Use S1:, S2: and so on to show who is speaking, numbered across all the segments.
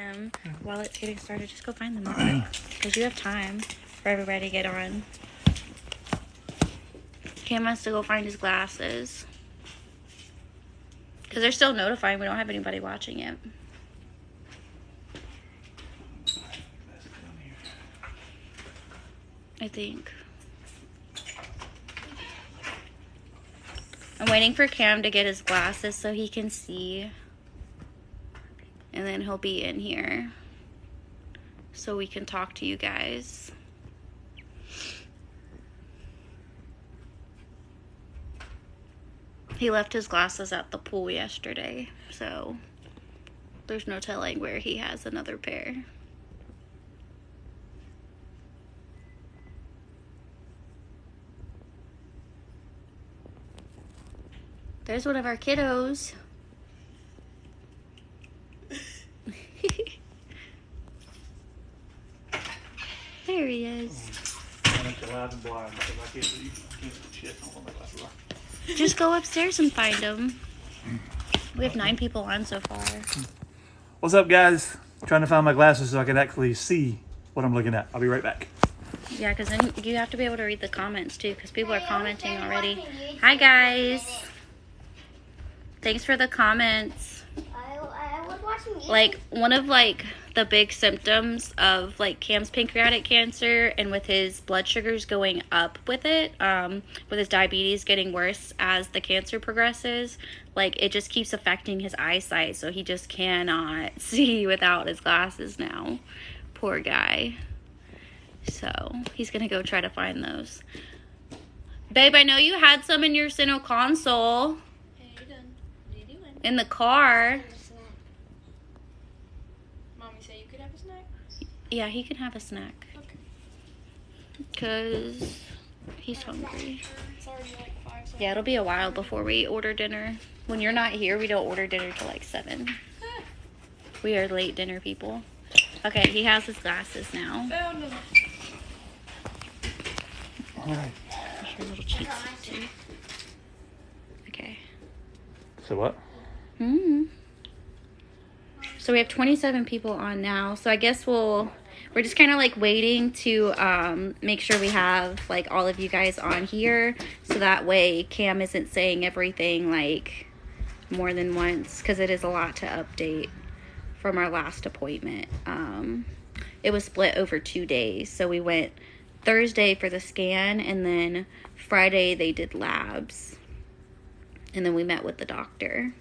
S1: them while it's getting started. Just go find them because you have time for everybody to get on. Cam has to go find his glasses because they're still notifying. We don't have anybody watching it. I think. I'm waiting for Cam to get his glasses so he can see. And then he'll be in here so we can talk to you guys. He left his glasses at the pool yesterday, so there's no telling where he has another pair. There's one of our kiddos. There he is. Just go upstairs and find him. We have 9 people on so far.
S2: What's up, guys? Trying to find my glasses so I can actually see what I'm looking at. I'll be right back.
S1: Yeah, because then you have to be able to read the comments too, because people are commenting already. Hi, guys. Thanks for the comments.
S3: I was watching YouTube.
S1: Like, one of, like, the big symptoms of, like, Cam's pancreatic cancer and with his blood sugars going up with it, with his diabetes getting worse as the cancer progresses, like, it just keeps affecting his eyesight, so he just cannot see without his glasses now. Poor guy. So, he's gonna go try to find those. Babe, I know you had some in your center console. In the car.
S4: Mommy said you could have a snack?
S1: Yeah, he can have a snack.
S4: Okay.
S1: Because he's hungry.
S4: It's already like 5 seconds.
S1: Yeah, it'll be a while before we order dinner. When you're not here, we don't order dinner till like 7. We are late dinner people. Okay, he has his glasses now.
S4: Found them.
S2: Alright.
S1: Here's your little cheat sheet too. Okay.
S2: So what?
S1: So we have 27 people on now. So I guess we're just kind of like waiting to make sure we have like all of you guys on here. So that way Cam isn't saying everything like more than once, because it is a lot to update from our last appointment. It was split over 2 days. So we went Thursday for the scan, and then Friday they did labs. And then we met with the doctor.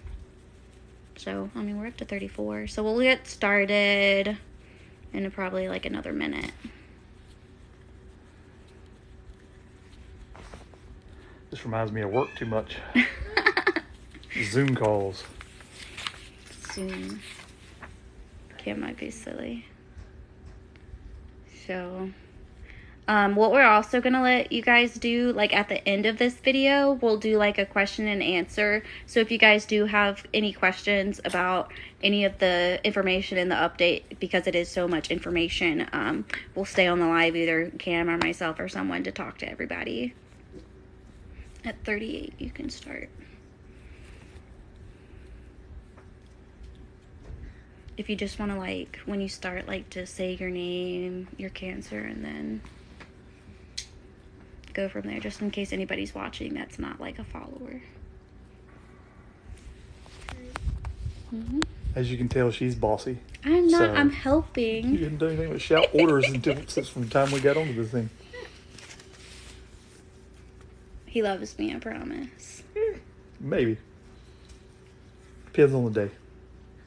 S1: So, I mean, we're up to 34. So we'll get started in probably like another minute.
S2: This reminds me of work too much. Zoom calls.
S1: Zoom. Cam might be silly. So... what we're also going to let you guys do, like at the end of this video, we'll do like a question and answer. So if you guys do have any questions about any of the information in the update, because it is so much information, we'll stay on the live, either Cam or myself or someone, to talk to everybody. At 38, you can start. If you just want to, like, when you start, like, to say your name, your cancer, and then go from there, just in case anybody's watching that's not like a follower.
S2: As you can tell, she's bossy.
S1: I'm not.
S2: So,
S1: I'm
S2: you
S1: helping.
S2: didn't do anything but shout orders since from the time we got onto this thing.
S1: He loves me, I promise.
S2: Maybe. Depends on the day.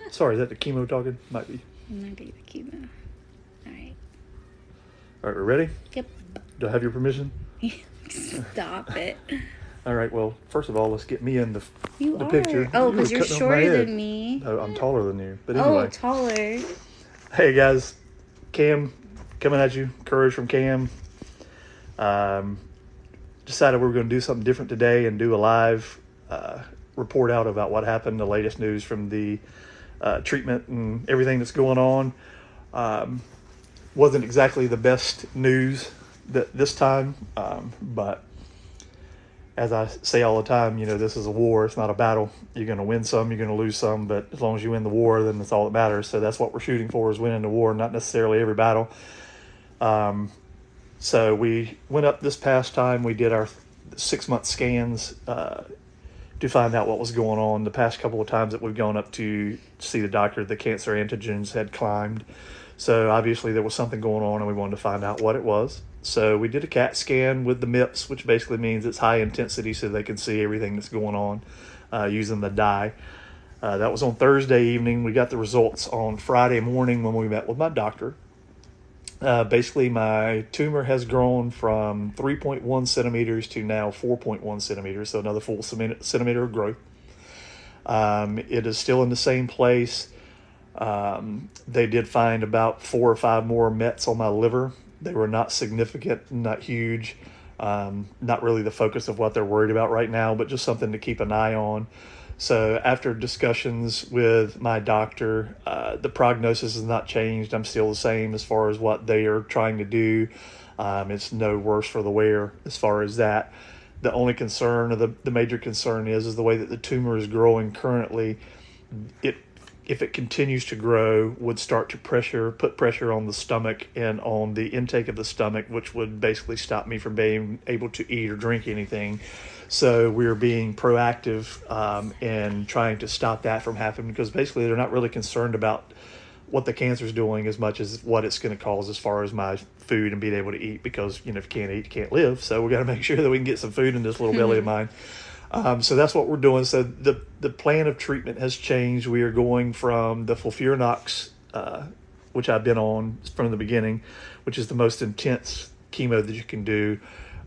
S2: Sorry, is that the chemo talking? Might be.
S1: It might be the chemo. Alright.
S2: Alright, we're ready?
S1: Yep.
S2: Do I have your permission?
S1: Stop it.
S2: Alright, well, first of all, let's get me in the
S1: You are.
S2: picture.
S1: Oh,
S2: You
S1: because
S2: were
S1: you're
S2: cutting off my
S1: shorter
S2: head.
S1: than me.
S2: No, I'm taller than you. But anyway.
S1: Oh, taller.
S2: Hey, guys. Cam, coming at you. Courage from Cam. Decided we were going to do something different today and do a live report out about what happened, the latest news from the treatment and everything that's going on. Wasn't exactly the best news this time, but as I say all the time, this is a war. It's not a battle. You're going to win some, you're going to lose some, but as long as you win the war, then that's all that matters. So that's what we're shooting for, is winning the war, not necessarily every battle. So we went up this past time. We did our 6-month scans to find out what was going on. The past couple of times that we've gone up to see the doctor, the cancer antigens had climbed. So obviously there was something going on, and we wanted to find out what it was. So we did a CAT scan with the MIPS, which basically means it's high intensity, so they can see everything that's going on using the dye. That was on Thursday evening. We got the results on Friday morning when we met with my doctor. Basically, my tumor has grown from 3.1 centimeters to now 4.1 centimeters, so another full centimeter of growth. It is still in the same place. They did find about 4 or 5 more mets on my liver. They were not significant, not huge, not really the focus of what they're worried about right now, but just something to keep an eye on. So after discussions with my doctor, the prognosis has not changed. I'm still the same as far as what they are trying to do. It's no worse for the wear as far as that. The only concern, or the major concern is the way that the tumor is growing currently. If it continues to grow, would start to put pressure on the stomach and on the intake of the stomach, which would basically stop me from being able to eat or drink anything. So we're being proactive in trying to stop that from happening, because basically they're not really concerned about what the cancer is doing as much as what it's going to cause as far as my food and being able to eat, because if you can't eat, you can't live. So we got to make sure that we can get some food in this little belly of mine. So that's what we're doing. So the plan of treatment has changed. We are going from the FOLFIRINOX, which I've been on from the beginning, which is the most intense chemo that you can do,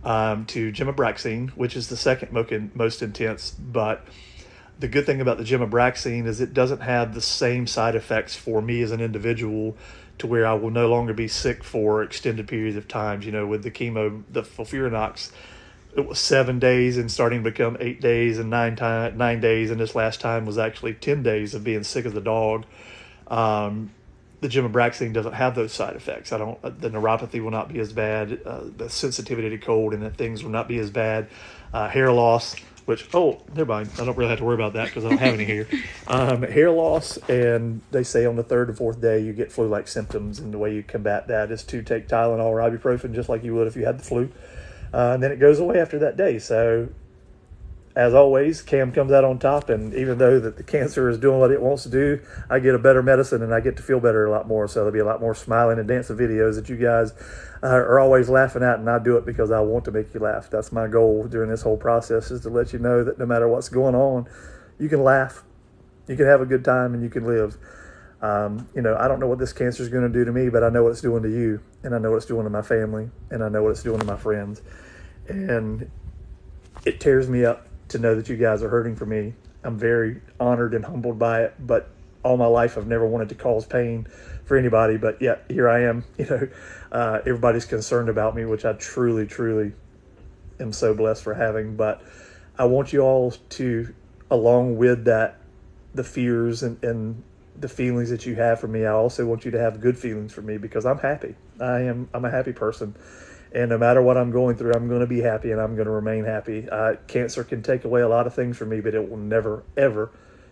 S2: to Gemabraxine, which is the second most intense. But the good thing about the Gemabraxine is it doesn't have the same side effects for me as an individual, to where I will no longer be sick for extended periods of times. With the chemo, the FOLFIRINOX, it was 7 days and starting to become 8 days and 9 days. And this last time was actually 10 days of being sick as a dog. The Gemabraxine doesn't have those side effects. The neuropathy will not be as bad. The sensitivity to cold and things will not be as bad. Hair loss, which, never mind. I don't really have to worry about that because I don't have any hair. Hair loss, and they say on the 3rd or 4th day you get flu-like symptoms, and the way you combat that is to take Tylenol or ibuprofen just like you would if you had the flu. And then it goes away after that day. So, as always, Cam comes out on top, and even though that the cancer is doing what it wants to do, I get a better medicine and I get to feel better a lot more. So there'll be a lot more smiling and dancing videos that you guys are always laughing at, and I do it because I want to make you laugh. That's my goal during this whole process, is to let you know that no matter what's going on, you can laugh, you can have a good time, and you can live. I don't know what this cancer is going to do to me, but I know what it's doing to you, and I know what it's doing to my family, and I know what it's doing to my friends. And it tears me up to know that you guys are hurting for me. I'm very honored and humbled by it, but all my life I've never wanted to cause pain for anybody, but yet here I am. Everybody's concerned about me, which I truly, truly am so blessed for having. But I want you all to, along with that, the fears and the feelings that you have for me, I also want you to have good feelings for me, because I'm happy. I'm a happy person. And no matter what I'm going through, I'm going to be happy, and I'm going to remain happy. Cancer can take away a lot of things from me, but it will never, ever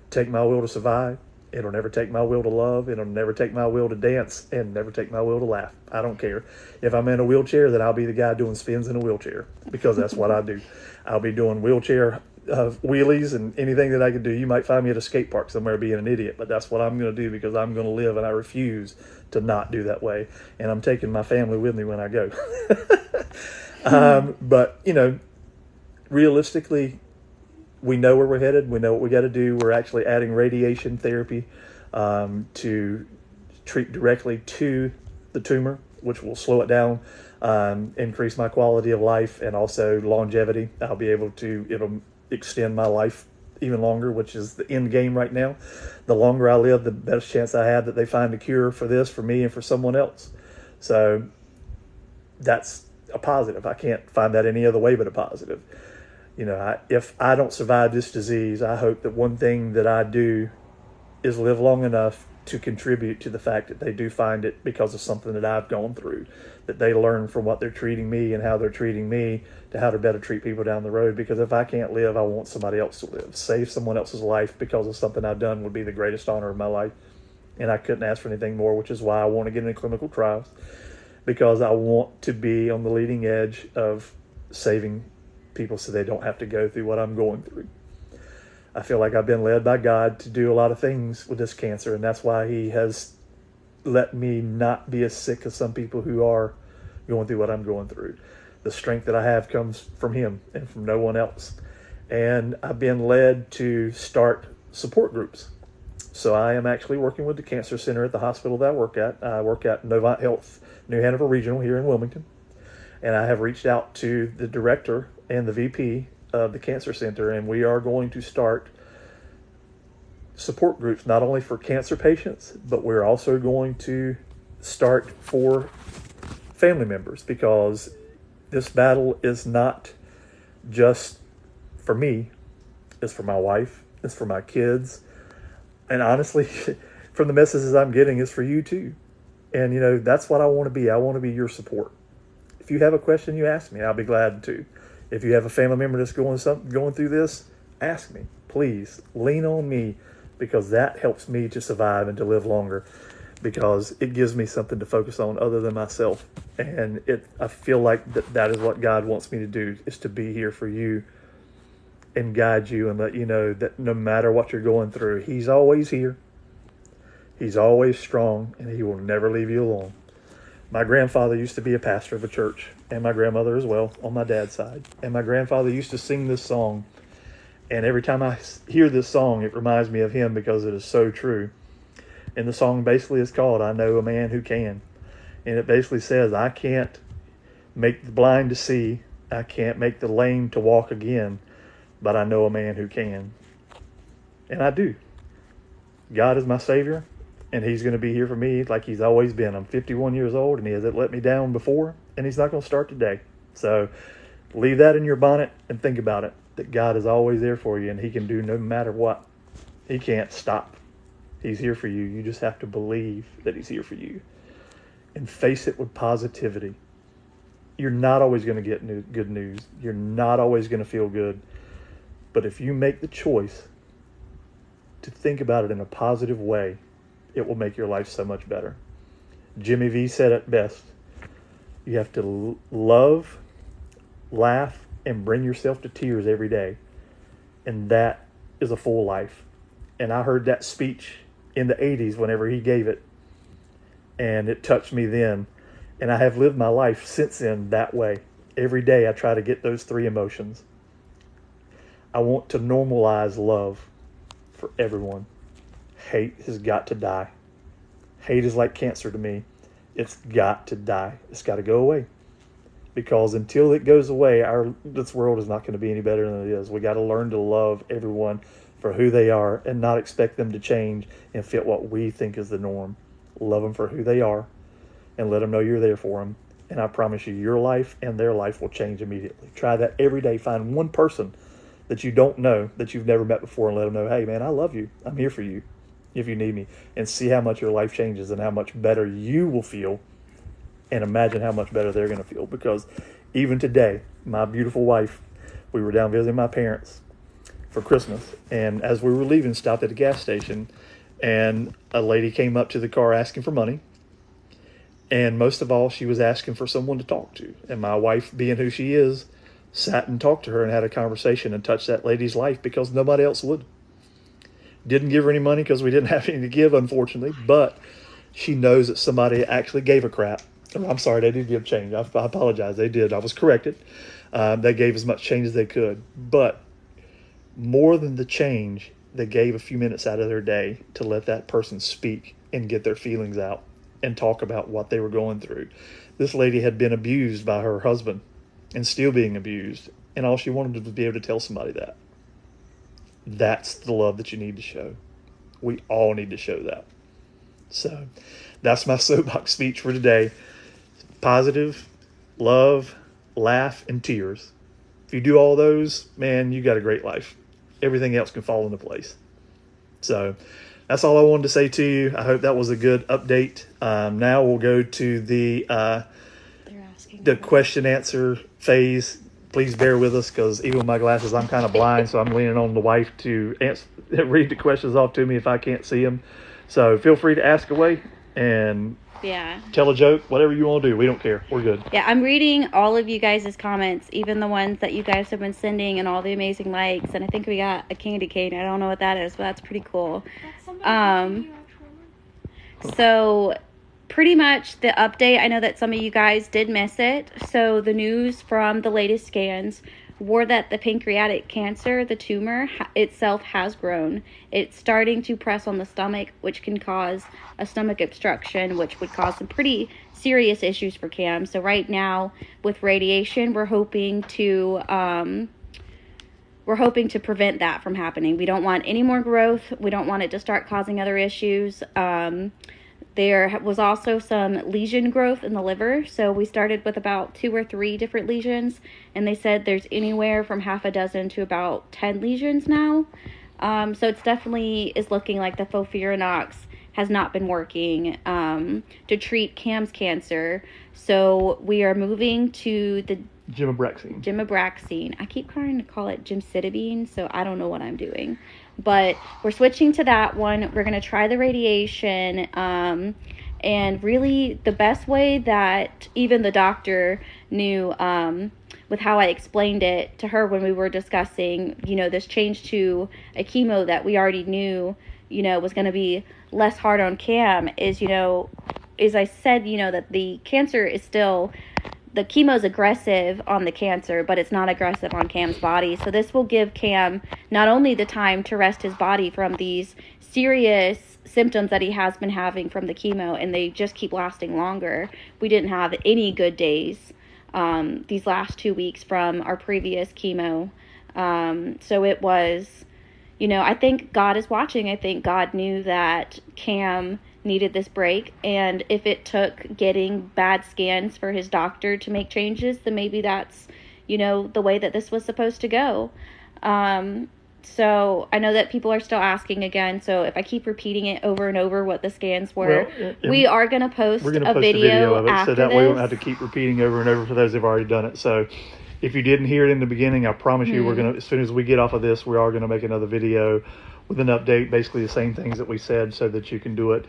S2: take my will to survive. It'll never take my will to love. It'll never take my will to dance, and never take my will to laugh. I don't care. If I'm in a wheelchair, then I'll be the guy doing spins in a wheelchair, because that's what I do. I'll be doing wheelchair wheelies and anything that I can do. You might find me at a skate park somewhere being an idiot, but that's what I'm going to do, because I'm going to live, and I refuse to not do that way. And I'm taking my family with me when I go. But, realistically, we know where we're headed. We know what we got to do. We're actually adding radiation therapy to treat directly to the tumor, which will slow it down, increase my quality of life, and also longevity. It'll extend my life even longer, which is the end game right now. The longer I live, the best chance I have that they find a cure for this, for me and for someone else. So that's a positive. I can't find that any other way but a positive. If I don't survive this disease, I hope that one thing that I do is live long enough to contribute to the fact that they do find it because of something that I've gone through, that they learn from what they're treating me and how they're treating me to how to better treat people down the road. Because if I can't live, I want somebody else to live. Save someone else's life because of something I've done would be the greatest honor of my life. And I couldn't ask for anything more, which is why I want to get into clinical trials, because I want to be on the leading edge of saving people so they don't have to go through what I'm going through. I feel like I've been led by God to do a lot of things with this cancer, and that's why he has let me not be as sick as some people who are going through what I'm going through. The strength that I have comes from him and from no one else. And I've been led to start support groups. So I am actually working with the cancer center at the hospital that I work at. I work at Novant Health, New Hanover Regional here in Wilmington. And I have reached out to the director and the VP of the cancer center, and we are going to start support groups, not only for cancer patients, but we're also going to start for family members, because this battle is not just for me, it's for my wife, it's for my kids, and honestly, from the messages I'm getting, it's for you too. And you know, that's what I want to be. I want to be your support. If you have a question, you ask me. I'll be glad to. If you have a family member that's going through this, ask me. Please lean on me, because that helps me to survive and to live longer, because it gives me something to focus on other than myself. And I feel like that is what God wants me to do, is to be here for you and guide you and let you know that no matter what you're going through, he's always here. He's always strong, and he will never leave you alone. My grandfather used to be a pastor of a church, and my grandmother as well on my dad's side. And my grandfather used to sing this song. And every time I hear this song, it reminds me of him, because it is so true. And the song basically is called "I Know a Man Who Can." And it basically says, I can't make the blind to see, I can't make the lame to walk again, but I know a man who can. And I do. God is my Savior, and he's going to be here for me like he's always been. I'm 51 years old, and he hasn't let me down before, and he's not going to start today. So leave that in your bonnet and think about it, that God is always there for you, and he can do no matter what. He can't stop. He's here for you. You just have to believe that he's here for you and face it with positivity. You're not always going to get good news. You're not always going to feel good. But if you make the choice to think about it in a positive way, it will make your life so much better. Jimmy V said it best. You have to love, laugh, and bring yourself to tears every day. And that is a full life. And I heard that speech in the 80s whenever he gave it. And it touched me then. And I have lived my life since then that way. Every day I try to get those three emotions. I want to normalize love for everyone. Hate has got to die. Hate is like cancer to me. It's got to die. It's got to go away. Because until it goes away, this world is not going to be any better than it is. We got to learn to love everyone for who they are and not expect them to change and fit what we think is the norm. Love them for who they are and let them know you're there for them. And I promise you, your life and their life will change immediately. Try that every day. Find one person that you don't know, that you've never met before, and let them know, hey, man, I love you. I'm here for you if you need me. And see how much your life changes and how much better you will feel. And imagine how much better they're going to feel. Because even today, my beautiful wife, we were down visiting my parents for Christmas. And as we were leaving, stopped at a gas station. And a lady came up to the car asking for money. And most of all, she was asking for someone to talk to. And my wife, being who she is, sat and talked to her and had a conversation and touched that lady's life because nobody else would. Didn't give her any money because we didn't have any to give, unfortunately. But she knows that somebody actually gave a crap. I'm sorry, they did give change. I apologize. They did. I was corrected. They gave as much change as they could. But more than the change, they gave a few minutes out of their day to let that person speak and get their feelings out and talk about what they were going through. This lady had been abused by her husband and still being abused. And all she wanted was to be able to tell somebody that. That's the love that you need to show. We all need to show that. So that's my soapbox speech for today. Positive, love, laugh, and tears. If you do all those, man, you got a great life. Everything else can fall into place. So that's all I wanted to say to you. I hope that was a good update. Now we'll go to the question answer phase. Please bear with us because even with my glasses, I'm kind of blind, so I'm leaning on the wife to read the questions off to me if I can't see them. So feel free to ask away and tell a joke, whatever you want to do. We don't care. We're good.
S1: Yeah, I'm reading all of you guys' comments, even the ones that you guys have been sending and all the amazing likes. And I think we got a candy cane. I don't know what that is, but that's pretty cool. So pretty much the update, I know that some of you guys did miss it. So the news from the latest scans were that the pancreatic cancer, the tumor itself, has grown. It's starting to press on the stomach, which can cause a stomach obstruction, which would cause some pretty serious issues for Cam. So right now with radiation, we're hoping to prevent that from happening. We don't want any more growth. We don't want it to start causing other issues. There was also some lesion growth in the liver. So we started with about 2 or 3 different lesions, and they said there's anywhere from half a dozen to about 10 lesions now. So it's definitely is looking like the FOLFIRINOX has not been working to treat Cam's cancer. So we are moving to the Gemabraxine. I keep trying to call it gemcitabine, so I don't know what I'm doing. But we're switching to that one. We're going to try the radiation. And really the best way that even the doctor knew with how I explained it to her when we were discussing, this change to a chemo that we already knew, was going to be less hard on Cam is, as I said, that the cancer is still... The chemo is aggressive on the cancer, but it's not aggressive on Cam's body. So this will give Cam not only the time to rest his body from these serious symptoms that he has been having from the chemo, and they just keep lasting longer. We didn't have any good days these last 2 weeks from our previous chemo. So it was, I think God is watching. I think God knew that Cam needed this break, and if it took getting bad scans for his doctor to make changes, then maybe that's the way that this was supposed to go. So I know that people are still asking again, so if I keep repeating it over and over what the scans were, we are going to post a video
S2: of it
S1: after
S2: so that
S1: this.
S2: way we don't have to keep repeating over and over for those who've already done it. So if you didn't hear it in the beginning, I promise you we're going to, as soon as we get off of this, we are going to make another video with an update, basically the same things that we said, so that you can do it.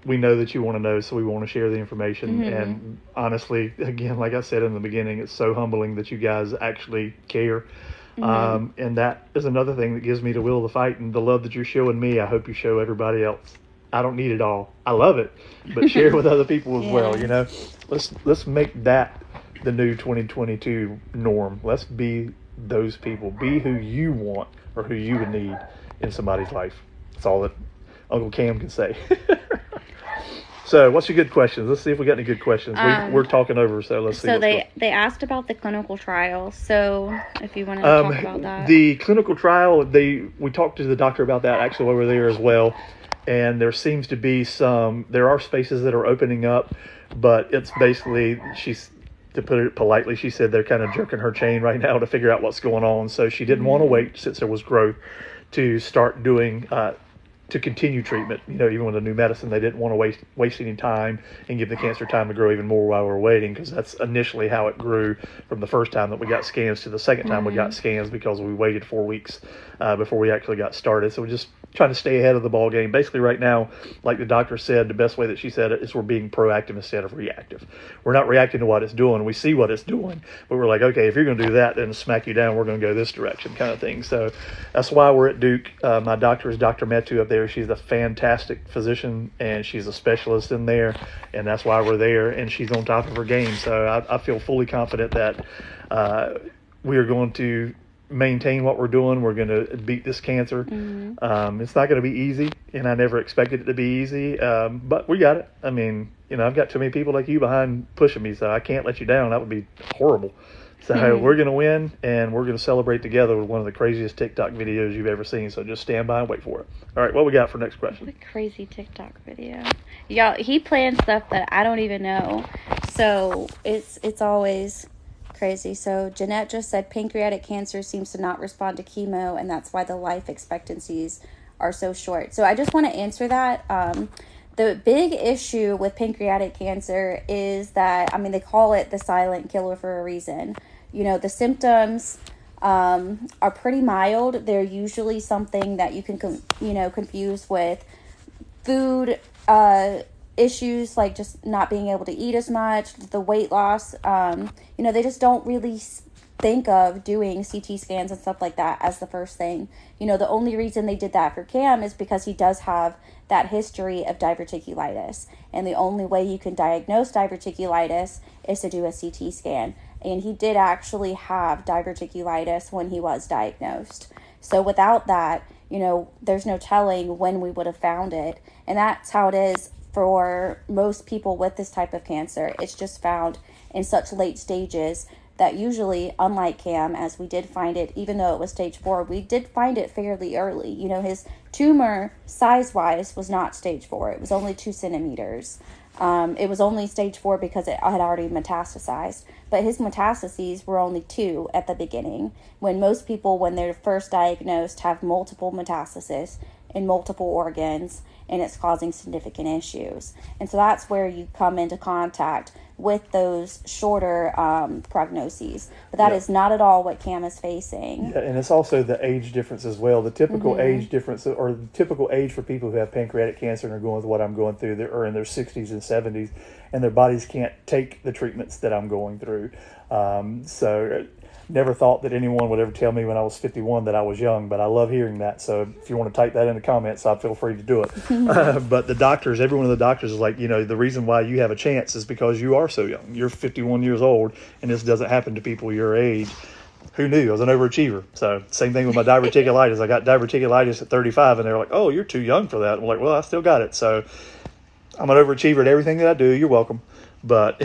S2: We know that you want to know, so we want to share the information. And honestly, again, like I said in the beginning, it's so humbling that you guys actually care. And that is another thing that gives me the will to fight, and the love that you're showing me, I hope you show everybody else. I don't need it all. I love it, but share with other people as well. Let's make that the new 2022 norm. Let's be those people. Be who you want or who you would need in somebody's life. That's all that Uncle Cam can say. So what's your good questions? Let's see if we got any good questions. We're talking over, so let's see.
S1: So they asked about the clinical trial. So if you want to talk about that.
S2: The clinical trial, we talked to the doctor about that actually over there as well. And there seems to be there are spaces that are opening up, but it's basically, to put it politely, she said they're kind of jerking her chain right now to figure out what's going on. So she didn't want to wait, since there was growth, to start doing to continue treatment. Even with a new medicine, they didn't want to waste any time and give the cancer time to grow even more while we're waiting, because that's initially how it grew from the first time that we got scans to the second time we got scans, because we waited 4 weeks before we actually got started. So we're just trying to stay ahead of the ball game. Basically right now, like the doctor said, the best way that she said it is we're being proactive instead of reactive. We're not reacting to what it's doing. We see what it's doing, but we're like, okay, if you're going to do that, then smack you down, we're going to go this direction, kind of thing. So that's why we're at Duke. My doctor is Dr. Metu up there. She's a fantastic physician, and she's a specialist in there, and that's why we're there, and she's on top of her game. So I feel fully confident that we are going to maintain what we're doing. We're going to beat this cancer. It's not going to be easy, and I never expected it to be easy, but we got it. I mean, I've got too many people like you behind pushing me, so I can't let you down. That would be horrible. So we're going to win, and we're going to celebrate together with one of the craziest TikTok videos you've ever seen. So just stand by and wait for it. All right, what we got for next question?
S1: What a crazy TikTok video. Y'all, he plans stuff that I don't even know. So it's always crazy. So Jeanette just said pancreatic cancer seems to not respond to chemo, and that's why the life expectancies are so short. So I just want to answer that. The big issue with pancreatic cancer is that, I mean, they call it the silent killer for a reason. You know, the symptoms are pretty mild. They're usually something that you can, confuse with food issues, like just not being able to eat as much, the weight loss. They just don't really think of doing CT scans and stuff like that as the first thing. The only reason they did that for Cam is because he does have that history of diverticulitis. And the only way you can diagnose diverticulitis is to do a CT scan. And he did actually have diverticulitis when he was diagnosed. So without that, there's no telling when we would have found it. And that's how it is for most people with this type of cancer. It's just found in such late stages that usually, unlike Cam, as we did find it, even though it was stage 4, we did find it fairly early. His tumor, size-wise, was not stage 4. It was only 2 centimeters. It was only stage 4 because it had already metastasized. But his metastases were only 2 at the beginning, when most people, when they're first diagnosed, have multiple metastases in multiple organs, and it's causing significant issues. And so that's where you come into contact with those shorter prognoses. But that is not at all what Cam is facing.
S2: Yeah, and it's also the age difference as well. The typical age difference, or the typical age for people who have pancreatic cancer and are going through what I'm going through, are in their 60s and 70s, and their bodies can't take the treatments that I'm going through. So never thought that anyone would ever tell me when I was 51 that I was young, but I love hearing that. So if you want to type that in the comments, I feel free to do it. But the doctors, every one of the doctors is like, the reason why you have a chance is because you are so young. You're 51 years old, and this doesn't happen to people your age. Who knew? I was an overachiever. So same thing with my diverticulitis. I got diverticulitis at 35, and they're like, oh, you're too young for that. I'm like, well, I still got it. So I'm an overachiever at everything that I do. You're welcome. But,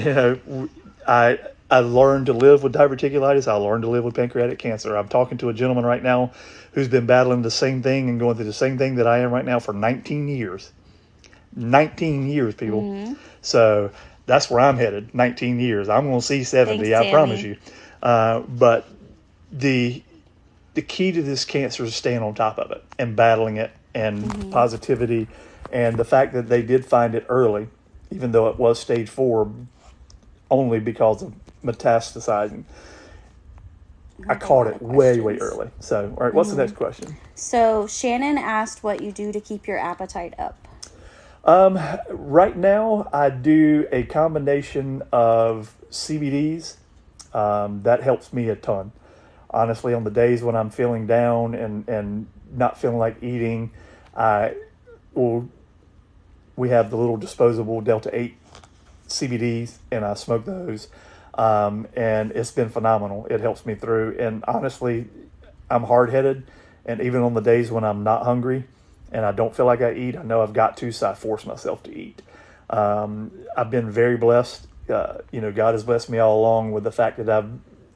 S2: I learned to live with diverticulitis. I learned to live with pancreatic cancer. I'm talking to a gentleman right now who's been battling the same thing and going through the same thing that I am right now for 19 years. 19 years, people. So that's where I'm headed, 19 years. I'm going to see 70,
S1: Thanks,
S2: I promise you. But the key to this cancer is staying on top of it and battling it, and positivity, and the fact that they did find it early, even though it was stage 4, only because of metastasizing. I caught it way early. So, all right, what's the next question?
S1: So Shannon asked what you do to keep your appetite up.
S2: Right now, I do a combination of CBDs. That helps me a ton. Honestly, on the days when I'm feeling down and not feeling like eating, we have the little disposable Delta 8 CBDs, and I smoke those. And it's been phenomenal. It helps me through. And honestly, I'm hard-headed. And even on the days when I'm not hungry and I don't feel like I eat, I know I've got to, so I force myself to eat. I've been very blessed. God has blessed me all along with the fact that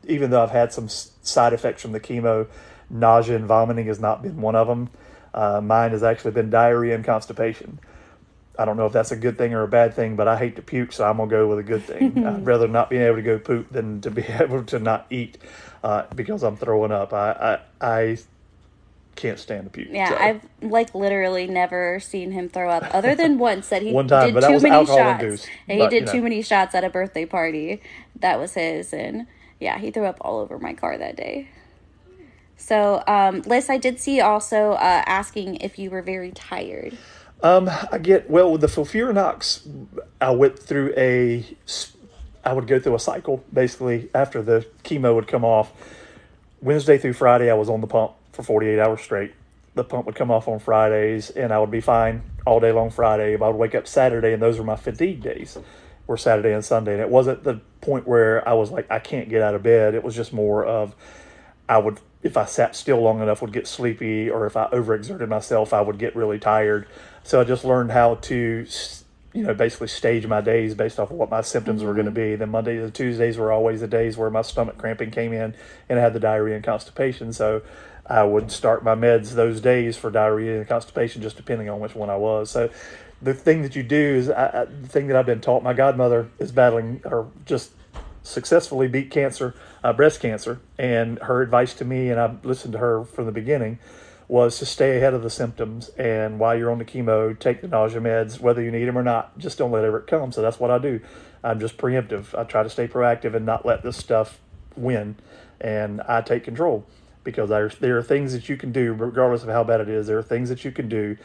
S2: even though I've had some side effects from the chemo, nausea and vomiting has not been one of them. Mine has actually been diarrhea and constipation. I don't know if that's a good thing or a bad thing, but I hate to puke, so I'm going to go with a good thing. I'd rather not being able to go poop than to be able to not eat because I'm throwing up. I can't stand to puke.
S1: Yeah,
S2: so.
S1: I've literally never seen him throw up, other than once that he
S2: One time,
S1: did
S2: but that
S1: too
S2: was
S1: many
S2: alcohol
S1: shots.
S2: induced.
S1: And he did too many shots at a birthday party. That was his, and yeah, he threw up all over my car that day. So, Liz, I did see also asking if you were very tired.
S2: With the FOLFIRINOX, I would go through a cycle, basically, after the chemo would come off. Wednesday through Friday, I was on the pump for 48 hours straight. The pump would come off on Fridays, and I would be fine all day long Friday. But I would wake up Saturday, and those were my fatigue days, were Saturday and Sunday. And it wasn't the point where I was like, I can't get out of bed. It was just more of, if I sat still long enough, would get sleepy, or if I overexerted myself, I would get really tired. So I just learned how to, basically stage my days based off of what my symptoms were going to be. Then Mondays and Tuesdays were always the days where my stomach cramping came in, and I had the diarrhea and constipation. So I would start my meds those days for diarrhea and constipation, just depending on which one I was. So the thing that you do is, the thing that I've been taught, my godmother is battling, or just successfully beat cancer, breast cancer, and her advice to me, and I've listened to her from the beginning, was to stay ahead of the symptoms. And while you're on the chemo, take the nausea meds, whether you need them or not. Just don't let it come. So that's what I do. I'm just preemptive. I try to stay proactive and not let this stuff win. And I take control, because there are things that you can do, regardless of how bad it is. There are things that you can do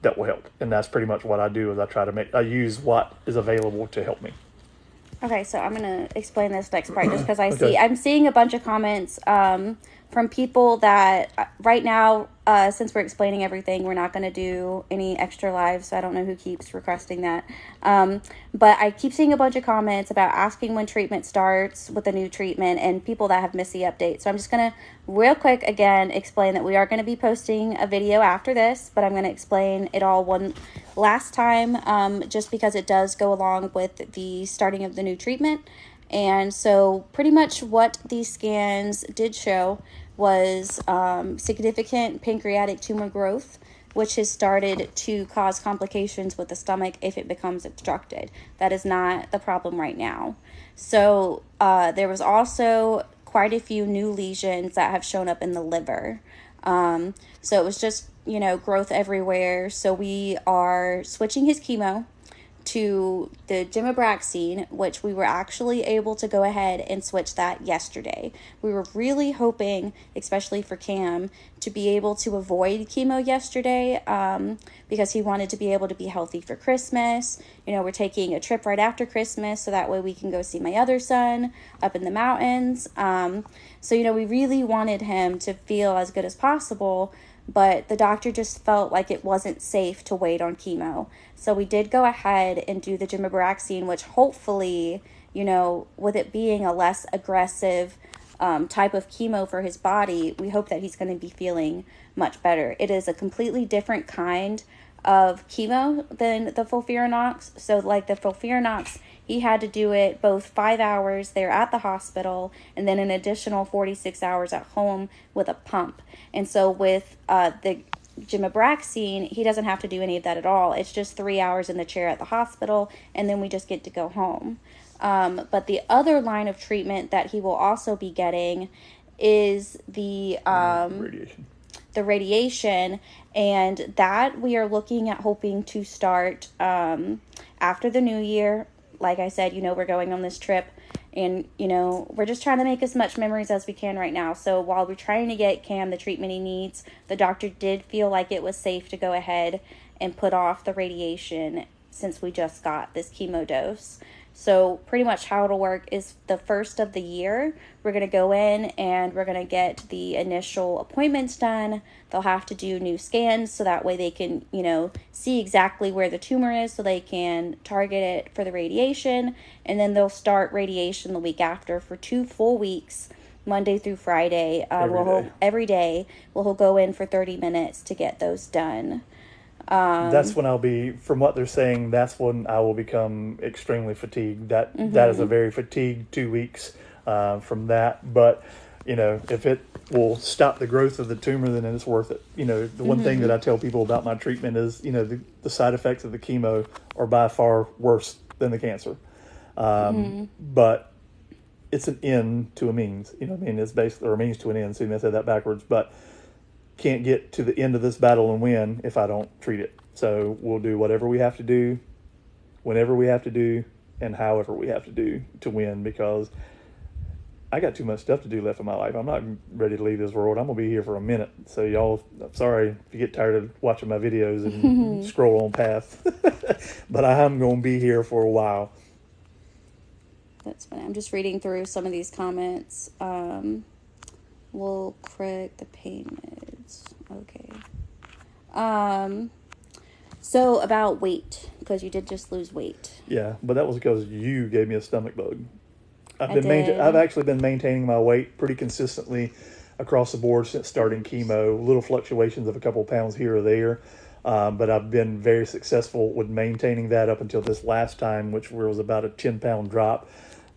S2: that will help. And that's pretty much what I do, is I use what is available to help me.
S1: Okay, so I'm going to explain this next part just because
S2: Okay.
S1: I'm seeing a bunch of comments from people that right now, since we're explaining everything, we're not going to do any extra lives. So I don't know who keeps requesting that. But I keep seeing a bunch of comments about asking when treatment starts with the new treatment, and people that have missed the update. So I'm just going to real quick again explain that we are going to be posting a video after this, but I'm going to explain it all one last time, just because it does go along with the starting of the new treatment. And so pretty much what these scans did show was significant pancreatic tumor growth, which has started to cause complications with the stomach if it becomes obstructed. That is not the problem right now. So there was also quite a few new lesions that have shown up in the liver. So it was just, growth everywhere. So we are switching his chemo to the Gemabraxine, which we were actually able to go ahead and switch that yesterday. We were really hoping, especially for Cam, to be able to avoid chemo yesterday, because he wanted to be able to be healthy for Christmas. We're taking a trip right after Christmas, so that way we can go see my other son up in the mountains. So we really wanted him to feel as good as possible, but the doctor just felt like it wasn't safe to wait on chemo. So we did go ahead and do the Gemabraxine, which hopefully, with it being a less aggressive type of chemo for his body, we hope that he's going to be feeling much better. It is a completely different kind of chemo than the FOLFIRINOX. So like the FOLFIRINOX, he had to do it both 5 hours there at the hospital and then an additional 46 hours at home with a pump. And so with the Gemabraxine, he doesn't have to do any of that at all. It's just 3 hours in the chair at the hospital, and then we just get to go home. But the other line of treatment that he will also be getting is the radiation, and that we are looking at hoping to start after the new year. Like I said, we're going on this trip, and, we're just trying to make as much memories as we can right now. So while we're trying to get Cam the treatment he needs, the doctor did feel like it was safe to go ahead and put off the radiation since we just got this chemo dose. So pretty much how it'll work is the first of the year, we're going to go in and we're going to get the initial appointments done. They'll have to do new scans so that way they can, see exactly where the tumor is so they can target it for the radiation. And then they'll start radiation the week after for 2 full weeks, Monday through Friday. Every day. He'll go in for 30 minutes to get those done.
S2: That's when I'll be, from what they're saying, that's when I will become extremely fatigued. That is a very fatigued 2 weeks from that. But, if it will stop the growth of the tumor, then it's worth it. The one thing that I tell people about my treatment is, the side effects of the chemo are by far worse than the cancer. But it's an end to a means. It's basically, or a means to an end. So you may say that backwards. But can't get to the end of this battle and win if I don't treat it. So we'll do whatever we have to do, whenever we have to do, and however we have to do to win, because I got too much stuff to do left in my life. I'm not ready to leave this world. I'm going to be here for a minute. So y'all, I'm sorry if you get tired of watching my videos and scroll on past. But I am going to be here for a while.
S1: That's funny. I'm just reading through some of these comments. We'll correct the pain meds. Okay. So about weight, because you did just lose weight.
S2: Yeah, but that was because you gave me a stomach bug.
S1: I've
S2: actually been maintaining my weight pretty consistently across the board since starting chemo. Little fluctuations of a couple of pounds here or there. But I've been very successful with maintaining that up until this last time, which was about a 10-pound drop.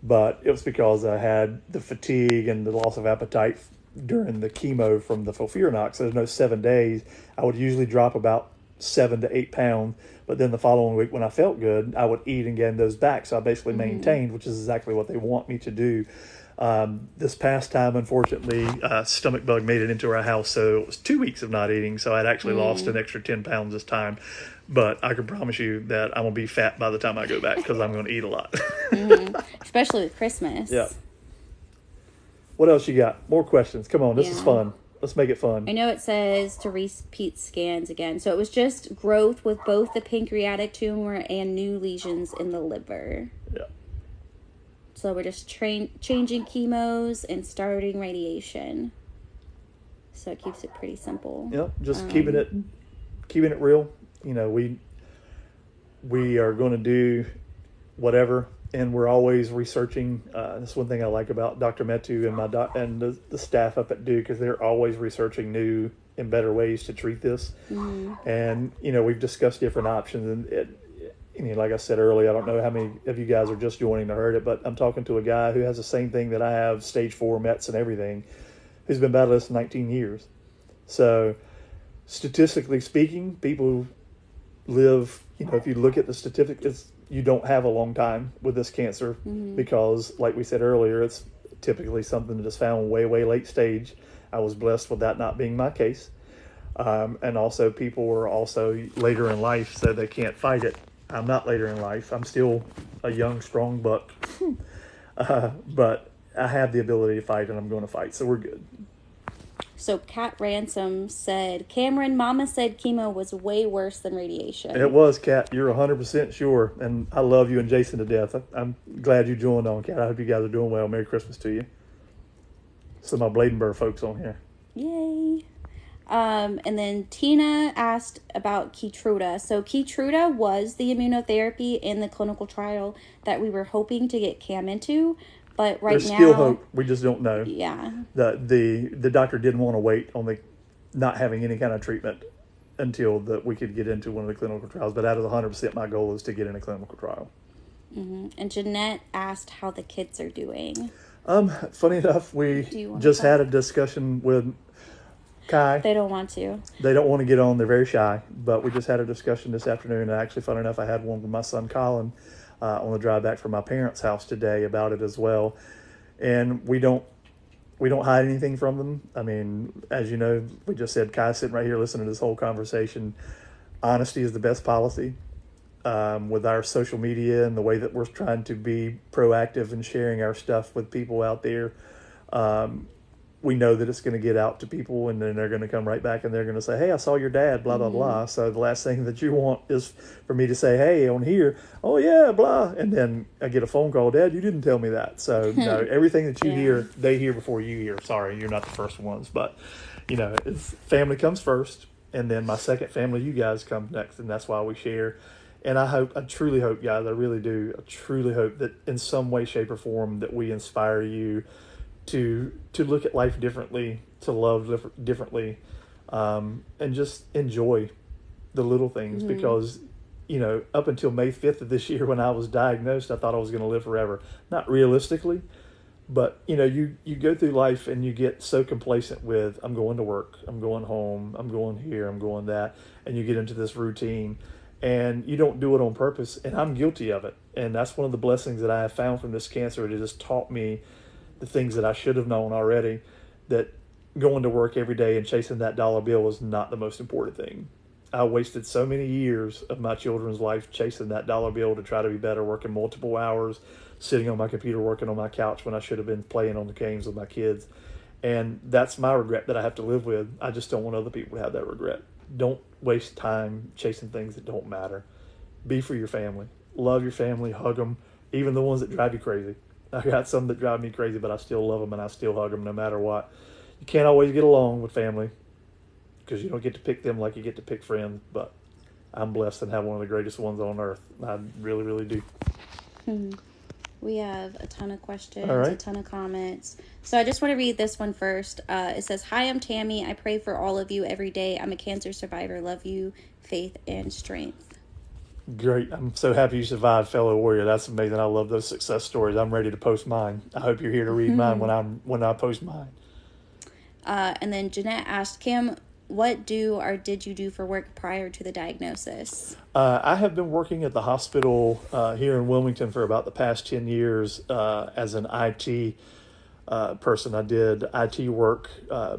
S2: But it was because I had the fatigue and the loss of appetite during the chemo from the FOLFIRINOX. So there's no 7 days. I would usually drop about 7 to 8 pounds. But then the following week when I felt good, I would eat and gain those back. So I basically maintained, which is exactly what they want me to do. This past time, unfortunately, stomach bug made it into our house, so it was 2 weeks of not eating. So I'd actually lost an extra 10 pounds this time. But I can promise you that I'm going to be fat by the time I go back because I'm going to eat a lot.
S1: Especially with Christmas.
S2: Yeah. What else you got? More questions. Come on, this is
S1: Yeah.
S2: fun. Let's make it fun.
S1: I know it says to repeat scans again. So it was just growth with both the pancreatic tumor and new lesions in the liver.
S2: Yeah.
S1: So we're just changing chemos and starting radiation. So it keeps it pretty simple.
S2: Yep. Just keeping it real. You know, we are going to do whatever, and we're always researching. That's one thing I like about Dr. Metu and the staff up at Duke, is they're always researching new and better ways to treat this. And you know, we've discussed different options, and like I said earlier, I don't know how many of you guys are just joining to heard it, but I'm talking to a guy who has the same thing that I have, stage 4 Mets and everything, who's been battling this 19 years. So statistically speaking, people live, you know, if you look at the statistics, you don't have a long time with this cancer because, like we said earlier, it's typically something that is found way, way late stage. I was blessed with that not being my case. And also people are also later in life, so they can't fight it. I'm not later in life. I'm still a young, strong buck. But I have the ability to fight, and I'm going to fight, so we're good.
S1: So Kat Ransom said, Cameron, Mama said chemo was way worse than radiation.
S2: It was, Kat. You're 100% sure. And I love you and Jason to death. I'm glad you joined on, Kat. I hope you guys are doing well. Merry Christmas to you. Some of my Bladenburg folks on here.
S1: Yay. And then Tina asked about Keytruda. So Keytruda was the immunotherapy in the clinical trial that we were hoping to get Cam into. But
S2: There's still hope. We just don't know.
S1: Yeah.
S2: The doctor didn't want to wait on the not having any kind of treatment until we could get into one of the clinical trials. But that is 100% my goal, is to get in a clinical trial.
S1: And Jeanette asked how the kids are doing.
S2: Funny enough, we just had a discussion with Kai.
S1: They don't want to.
S2: They don't want to get on. They're very shy. But we just had a discussion this afternoon. And actually, funny enough, I had one with my son Colin on the drive back from my parents' house today about it as well. And we don't hide anything from them. I mean, as you know, we just said, Kai's sitting right here listening to this whole conversation. Honesty is the best policy. With our social media and the way that we're trying to be proactive in sharing our stuff with people out there, we know that it's going to get out to people, and then they're going to come right back and they're going to say, hey, I saw your dad, blah, blah, blah. So the last thing that you want is for me to say, hey, on here, oh, yeah, blah. And then I get a phone call, Dad, you didn't tell me that. So, no, everything that you hear, they hear before you hear. Sorry, you're not the first ones. But, you know, family comes first, and then my second family, you guys, come next, and that's why we share. And I truly hope, guys, I really do, I truly hope that in some way, shape, or form that we inspire you to look at life differently, to love differently, and just enjoy the little things. Because, you know, up until May 5th of this year when I was diagnosed, I thought I was going to live forever. Not realistically, but, you know, you go through life and you get so complacent with, I'm going to work, I'm going home, I'm going here, I'm going that, and you get into this routine. And you don't do it on purpose, and I'm guilty of it. And that's one of the blessings that I have found from this cancer. It has taught me the things that I should have known already, that going to work every day and chasing that dollar bill is not the most important thing. I wasted so many years of my children's life chasing that dollar bill to try to be better, working multiple hours, sitting on my computer, working on my couch when I should have been playing on the games with my kids. And that's my regret that I have to live with. I just don't want other people to have that regret. Don't waste time chasing things that don't matter. Be for your family. Love your family. Hug them. Even the ones that drive you crazy. I got some that drive me crazy, but I still love them and I still hug them no matter what. You can't always get along with family because you don't get to pick them like you get to pick friends, but I'm blessed and have one of the greatest ones on earth. I really, really do.
S1: We have a ton of questions,
S2: All right.
S1: A ton of comments. So I just want to read this one first. It says, hi, I'm Tammy. I pray for all of you every day. I'm a cancer survivor. Love you, faith, and strength.
S2: Great. I'm so happy you survived, fellow warrior. That's amazing. I love those success stories. I'm ready to post mine. I hope you're here to read mine when I post mine.
S1: And then Jeanette asked, Kim, what did you do for work prior to the diagnosis?
S2: I have been working at the hospital here in Wilmington for about the past 10 years as an IT person. I did IT work,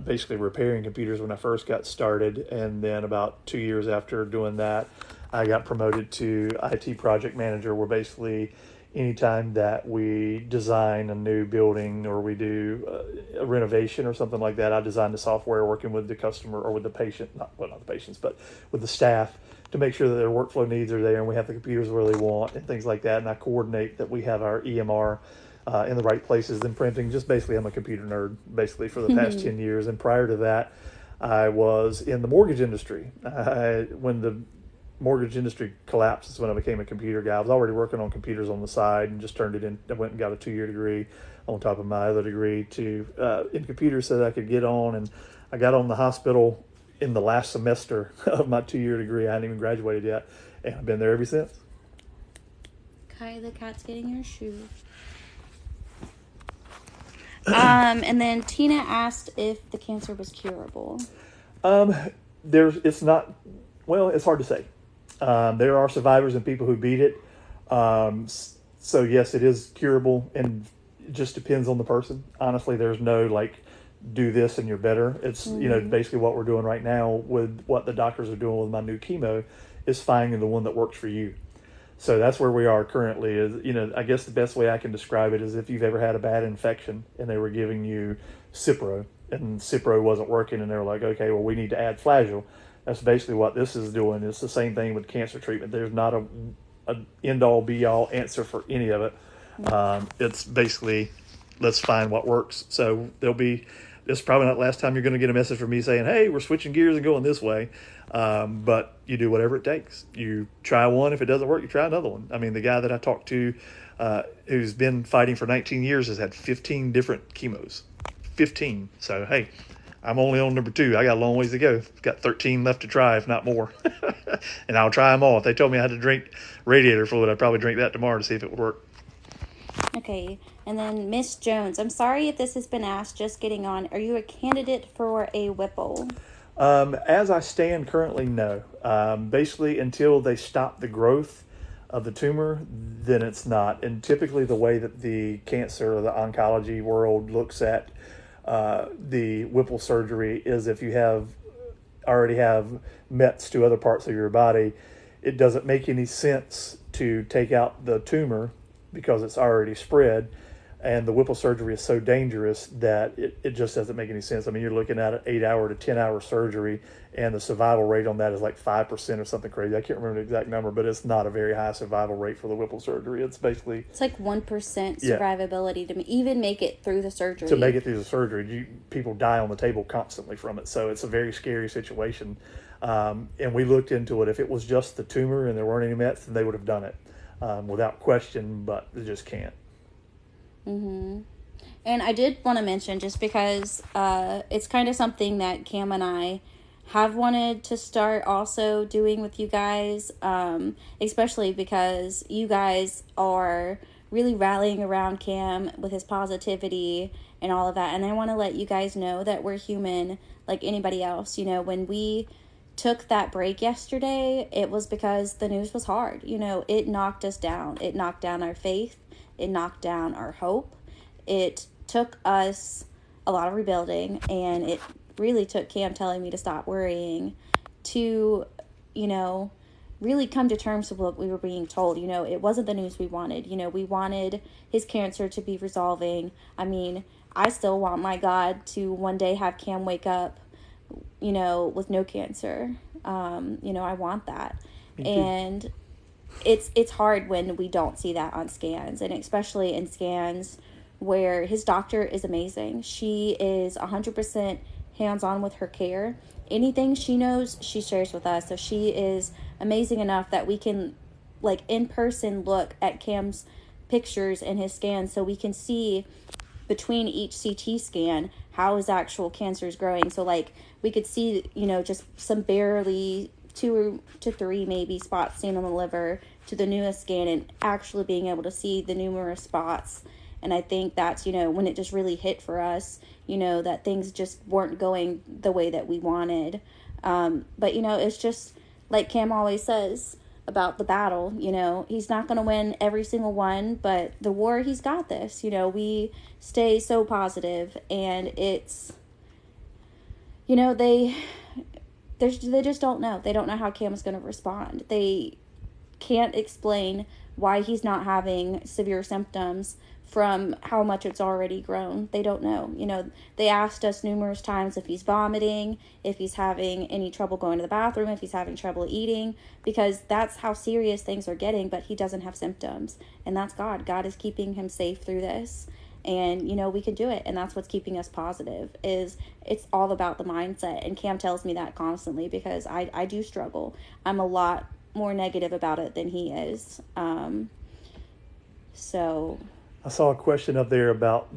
S2: basically repairing computers when I first got started, and then about 2 years after doing that, I got promoted to IT project manager, where basically anytime that we design a new building or we do a renovation or something like that, I design the software working with the customer or with the patient, not the patients, but with the staff, to make sure that their workflow needs are there and we have the computers where they want and things like that. And I coordinate that we have our EMR in the right places. Then printing, just basically I'm a computer nerd basically for the past 10 years. And prior to that, I was in the mortgage industry. When the mortgage industry collapsed is when I became a computer guy. I was already working on computers on the side and just turned it in. I went and got a 2-year degree on top of my other degree in computers so that I could get on. And I got on the hospital in the last semester of my 2-year degree. I hadn't even graduated yet, and I've been there ever since.
S1: Kai, the cat's getting your shoe. And then Tina asked if the cancer was curable.
S2: It's not. Well, it's hard to say. There are survivors and people who beat it. So yes, it is curable, and it just depends on the person. Honestly, there's no do this and you're better. It's basically what we're doing right now with what the doctors are doing with my new chemo is finding the one that works for you. So that's where we are currently. Is I guess the best way I can describe it is if you've ever had a bad infection and they were giving you Cipro and Cipro wasn't working and they were like, okay, well, we need to add Flagyl. That's basically what this is doing. It's the same thing with cancer treatment. There's not a end-all, be-all answer for any of it. It's basically, let's find what works. So this is probably not the last time you're going to get a message from me saying, hey, we're switching gears and going this way. But you do whatever it takes. You try one. If it doesn't work, you try another one. I mean, the guy that I talked to who's been fighting for 19 years has had 15 different chemos. 15. So, hey, I'm only on number 2. I got a long ways to go. Got 13 left to try, if not more. And I'll try them all. If they told me I had to drink radiator fluid, I'd probably drink that tomorrow to see if it would work.
S1: Okay, and then Miss Jones, I'm sorry if this has been asked, just getting on. Are you a candidate for a Whipple?
S2: As I stand currently, no. Basically, until they stop the growth of the tumor, then it's not. And typically the way that the cancer or the oncology world looks at the Whipple surgery is if you already have mets to other parts of your body, it doesn't make any sense to take out the tumor because it's already spread. And the Whipple surgery is so dangerous that it just doesn't make any sense. I mean, you're looking at an 8-hour to 10-hour surgery, and the survival rate on that is like 5% or something crazy. I can't remember the exact number, but it's not a very high survival rate for the Whipple surgery. It's basically...
S1: It's like 1% survivability to even make it through the surgery.
S2: To make it through the surgery. People die on the table constantly from it. So it's a very scary situation. And we looked into it. If it was just the tumor and there weren't any mets, then they would have done it without question, but they just can't.
S1: Mm-hmm. And I did want to mention, just because it's kind of something that Cam and I have wanted to start also doing with you guys, especially because you guys are really rallying around Cam with his positivity and all of that. And I want to let you guys know that we're human like anybody else. When we took that break yesterday, it was because the news was hard. It knocked us down. It knocked down our faith. It knocked down our hope. It took us a lot of rebuilding, and it really took Cam telling me to stop worrying to, really come to terms with what we were being told. It wasn't the news we wanted. We wanted his cancer to be resolving. I mean, I still want my God to one day have Cam wake up, with no cancer. I want that. And it's hard when we don't see that on scans, and especially in scans where his doctor is amazing. She is 100% hands-on with her care. Anything she knows, she shares with us. So she is amazing enough that we can, in person, look at Cam's pictures and his scans so we can see between each CT scan how his actual cancer is growing. So, we could see, just some barely 2 to 3 maybe spots seen on the liver to the newest scan, and actually being able to see the numerous spots. And I think that's, when it just really hit for us, that things just weren't going the way that we wanted. But, it's just like Cam always says, about the battle. He's not going to win every single one, but the war, he's got this. We stay so positive, and it's, they just don't know. They don't know how Cam is going to respond. They can't explain why he's not having severe symptoms from how much it's already grown. They don't know. They asked us numerous times if he's vomiting, if he's having any trouble going to the bathroom, if he's having trouble eating, because that's how serious things are getting, but he doesn't have symptoms. And that's God. God is keeping him safe through this. And, we can do it. And that's what's keeping us positive, is it's all about the mindset. And Cam tells me that constantly, because I do struggle. I'm a lot more negative about it than he is. So
S2: I saw a question up there about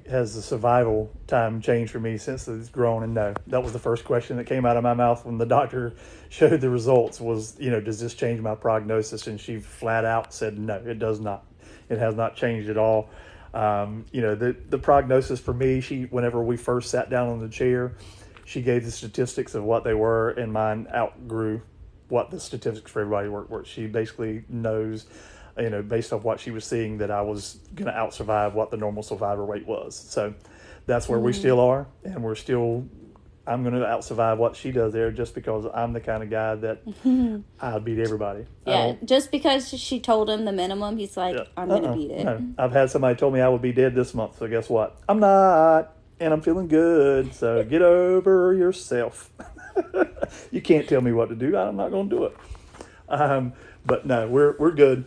S2: has the survival time changed for me since it's grown? And no, that was the first question that came out of my mouth when the doctor showed the results was, does this change my prognosis? And she flat out said, no, it does not. It has not changed at all. The prognosis for me, whenever we first sat down on the chair, she gave the statistics of what they were, and mine outgrew what the statistics for everybody were. She basically knows, based off what she was seeing, that I was going to out-survive what the normal survivor rate was. So that's where we still are, and I'm going to out-survive what she does there, just because I'm the kind of guy that I'll beat everybody.
S1: Yeah, just because she told him the minimum, he's like, I'm going to beat it.
S2: No. I've had somebody told me I would be dead this month, so guess what? I'm not, and I'm feeling good, so get over yourself. You can't tell me what to do. I'm not going to do it. But no, we're good.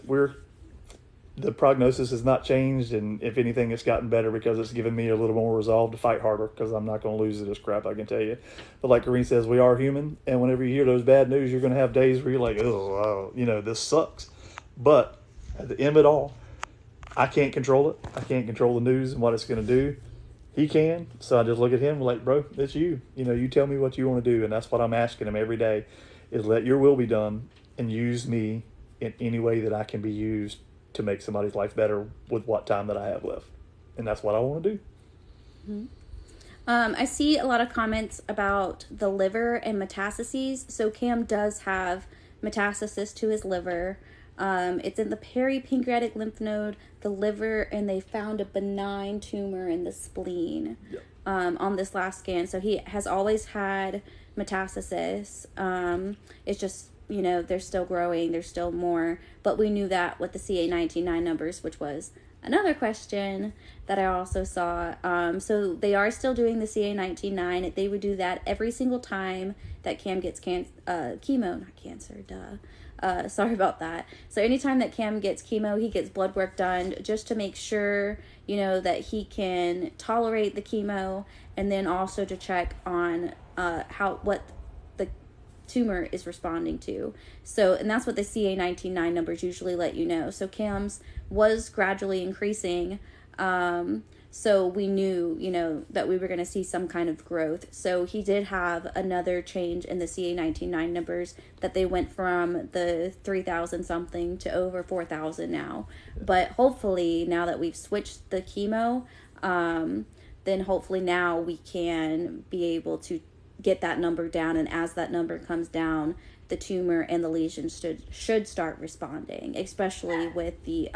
S2: The prognosis has not changed, and if anything, it's gotten better, because it's given me a little more resolve to fight harder, because I'm not going to lose to this crap, I can tell you. But like Corrine says, we are human, and whenever you hear those bad news, you're going to have days where you're like, oh, this sucks. But at the end of it all, I can't control it. I can't control the news and what it's going to do. He can. So I just look at him like, bro, it's you. You tell me what you want to do. And that's what I'm asking him every day, is let your will be done, and use me in any way that I can be used to make somebody's life better with what time that I have left. And that's what I want to do.
S1: Mm-hmm. I see a lot of comments about the liver and metastases. So Cam does have metastasis to his liver. It's in the peripancreatic lymph node, the liver, and they found a benign tumor in the spleen.
S2: Yep.
S1: On this last scan. So he has always had metastasis. It's just, they're still growing, there's still more, but we knew that with the CA19-9 numbers, which was another question that I also saw. So they are still doing the CA19-9. They would do that every single time that Cam gets chemo, not cancer, sorry about that. So anytime that Cam gets chemo, he gets blood work done, just to make sure, that he can tolerate the chemo, and then also to check on what the tumor is responding to. So, and that's what the CA19-9 numbers usually let you know. So Cam's was gradually increasing. So we knew, that we were going to see some kind of growth. So he did have another change in the CA19-9 numbers, that they went from the 3,000 something to over 4,000 now. But hopefully, now that we've switched the chemo, then hopefully now we can be able to get that number down. And as that number comes down, the tumor and the lesions should start responding, especially with the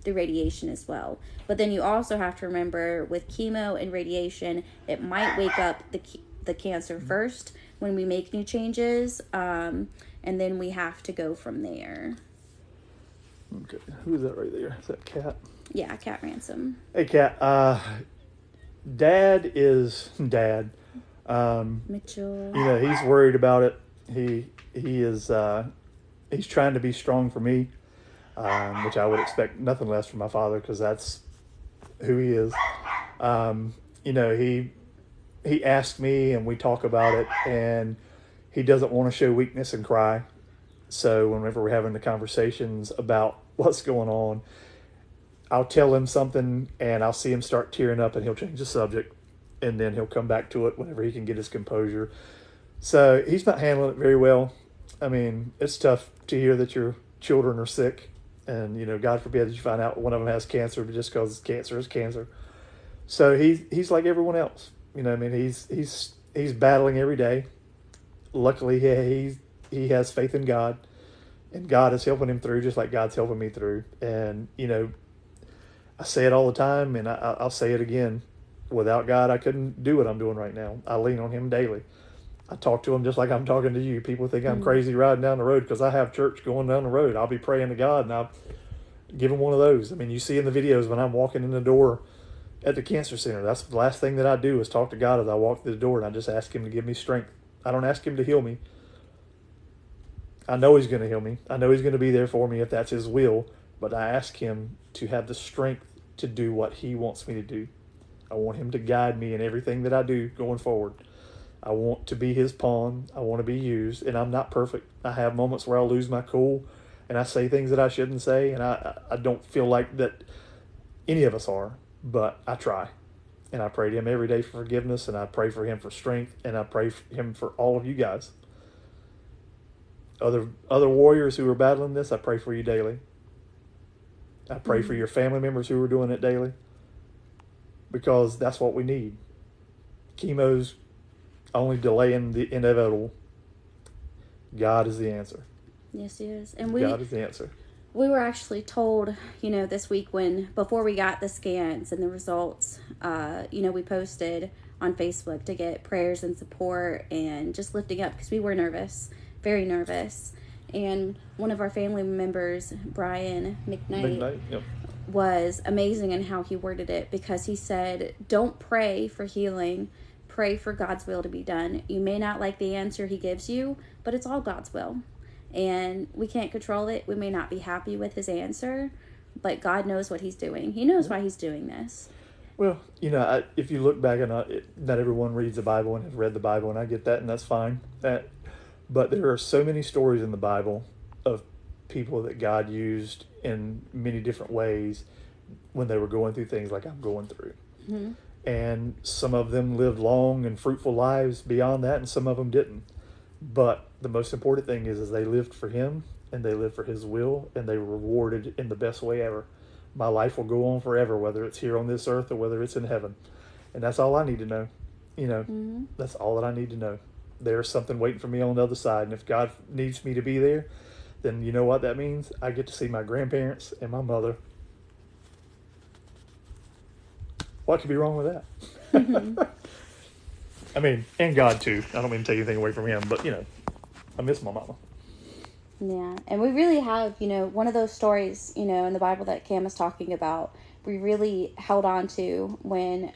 S1: radiation as well. But then you also have to remember, with chemo and radiation, it might wake up the cancer first when we make new changes, and then we have to go from there.
S2: Okay, who's that right there? Is that Cat?
S1: Yeah, Cat Ransom.
S2: Hey, Cat. Dad is Dad.
S1: Mitchell.
S2: He's worried about it. He is he's trying to be strong for me, which I would expect nothing less from my father, because that's who he is. He asked me, and we talk about it, and he doesn't want to show weakness and cry. So whenever we're having the conversations about what's going on, I'll tell him something, and I'll see him start tearing up, and he'll change the subject, and then he'll come back to it whenever he can get his composure. So he's not handling it very well. I mean, it's tough to hear that your children are sick, and, God forbid that you find out one of them has cancer, but just because cancer is cancer. So he's like everyone else. He's battling every day. Luckily, he has faith in God, And God is helping him through just like God's helping me through. And, I say it all the time, and I'll say it again. Without God, I couldn't do what I'm doing right now. I lean on him daily. I talk to him just like I'm talking to you. People think I'm crazy riding down the road because I have church going down the road. I'll be praying to God, and I'll give him one of those. I mean, you see in the videos when I'm walking in the door at the cancer center, that's the last thing that I do is talk to God as I walk through the door, and I just ask him to give me strength. I don't ask him to heal me. I know he's going to heal me. I know he's going to be there for me if that's his will, but I ask him to have the strength to do what he wants me to do. I want him to guide me in everything that I do going forward. I want to be his pawn. I want to be used, and I'm not perfect. I have moments where I'll lose my cool, and I say things that I shouldn't say, and I don't feel like that any of us are, but I try. And I pray to him every day for forgiveness, and I pray for him for strength, and I pray for him for all of you guys. Other warriors who are battling this, I pray for you daily. I pray for your family members who are doing it daily, because that's what we need. Chemo's only delaying the inevitable. God is the answer.
S1: Yes, he is. And
S2: God is the answer.
S1: We were actually told, this week before we got the scans and the results, we posted on Facebook to get prayers and support and just lifting up because we were nervous, very nervous. And one of our family members, Brian McKnight,
S2: yep,
S1: was amazing in how he worded it, because he said, don't pray for healing, pray for God's will to be done. You may not like the answer he gives you, but it's all God's will. And we can't control it. We may not be happy with his answer, but God knows what he's doing. He knows why he's doing this.
S2: Well, if you look back, and not everyone reads the Bible and has read the Bible, and I get that, and that's fine. But there are so many stories in the Bible of people that God used in many different ways when they were going through things like I'm going through. Mm-hmm. And some of them lived long and fruitful lives beyond that, and some of them didn't. But the most important thing is they lived for him, and they lived for his will, and they were rewarded in the best way ever. My life will go on forever, whether it's here on this earth or whether it's in heaven. And that's all I need to know. Mm-hmm. That's all that I need to know. There's something waiting for me on the other side. And if God needs me to be there, then you know what that means? I get to see my grandparents and my mother. What could be wrong with that? Mm-hmm. I mean, and God too. I don't mean to take anything away from him, but I miss my mama.
S1: Yeah, and we really have, one of those stories, in the Bible that Cam is talking about, we really held on to when,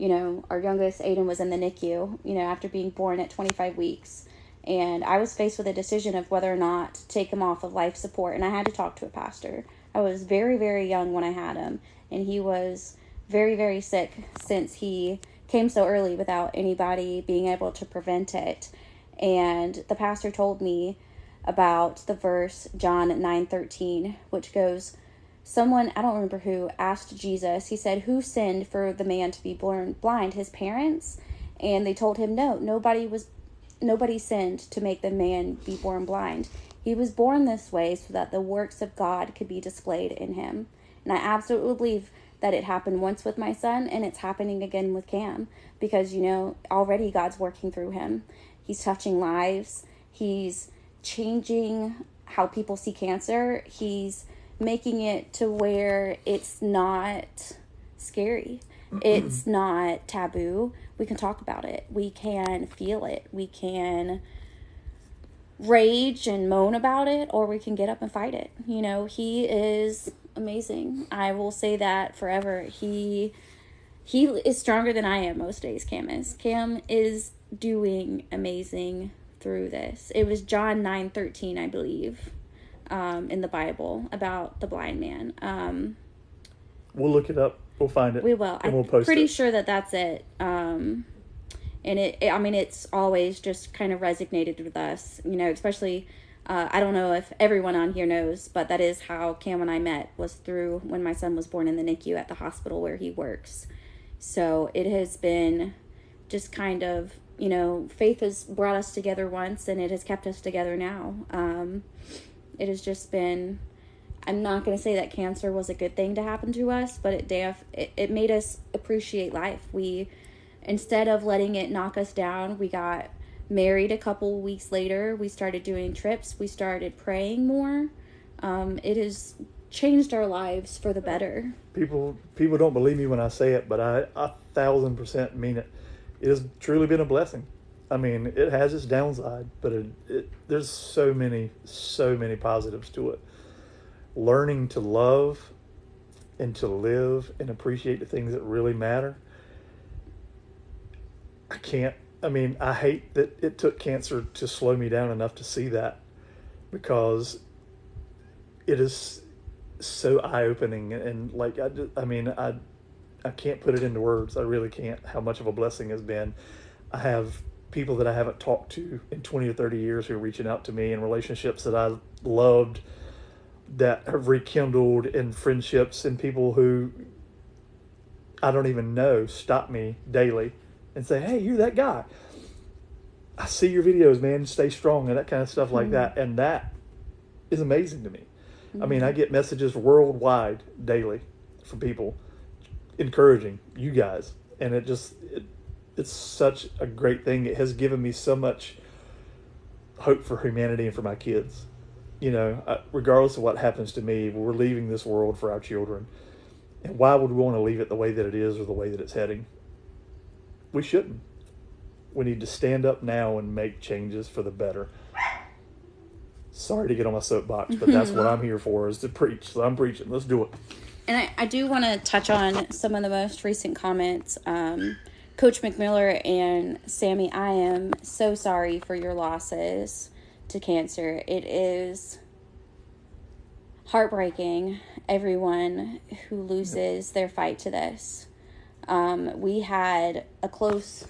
S1: our youngest Aiden was in the NICU, after being born at 25 weeks. And I was faced with a decision of whether or not to take him off of life support, and I had to talk to a pastor. I was very, very young when I had him, and he was very, very sick since he came so early without anybody being able to prevent it. And the pastor told me about the verse John 9:13, which goes, someone, I don't remember who, asked Jesus, he said, who sinned for the man to be born blind, his parents? And they told him, no, nobody sinned to make the man be born blind. He was born this way so that the works of God could be displayed in him. And I absolutely believe that it happened once with my son, and it's happening again with Cam, because, already God's working through him. He's touching lives. He's changing how people see cancer. He's making it to where it's not scary. It's not taboo. We can talk about it. We can feel it. We can rage and moan about it, or we can get up and fight it. He is amazing. I will say that forever. He is stronger than I am most days, Cam is. Cam is doing amazing through this. It was John 9:13, I believe, in the Bible about the blind man.
S2: We'll look it up. We'll find it.
S1: We will.
S2: And we'll
S1: I'm
S2: post
S1: pretty
S2: it.
S1: sure that that's it. And it's always just kind of resonated with us, especially, I don't know if everyone on here knows, but that is how Cam and I met, was through when my son was born in the NICU at the hospital where he works. So it has been just kind of, faith has brought us together once, and it has kept us together now. It has just been, I'm not going to say that cancer was a good thing to happen to us, but it made us appreciate life. Instead of letting it knock us down, we got married a couple weeks later. We started doing trips. We started praying more. It has changed our lives for the better.
S2: People don't believe me when I say it, but I 1,000% mean it. It has truly been a blessing. I mean, it has its downside, but there's so many positives to it. Learning to love and to live and appreciate the things that really matter. I hate that it took cancer to slow me down enough to see that, because it is so eye-opening, and like, I can't put it into words. I really can't, how much of a blessing it's been. I have people that I haven't talked to in 20 or 30 years who are reaching out to me, and relationships that I loved that have rekindled, and friendships, and people who I don't even know stop me daily and say, hey, you're that guy. I see your videos, man. Stay strong, and that kind of stuff like that. And that is amazing to me. I mean, I get messages worldwide daily from people encouraging you guys. And it's such a great thing. It has given me so much hope for humanity and for my kids. You know, regardless of what happens to me, we're leaving this world for our children. And why would we want to leave it the way that it is or the way that it's heading? We shouldn't. We need to stand up now and make changes for the better. Sorry to get on my soapbox, but that's what I'm here for, is to preach. So I'm preaching. Let's do it.
S1: And I do want to touch on some of the most recent comments. Coach McMiller and Sammy, I am so sorry for your losses to cancer. It is heartbreaking, everyone who loses their fight to this. We had a close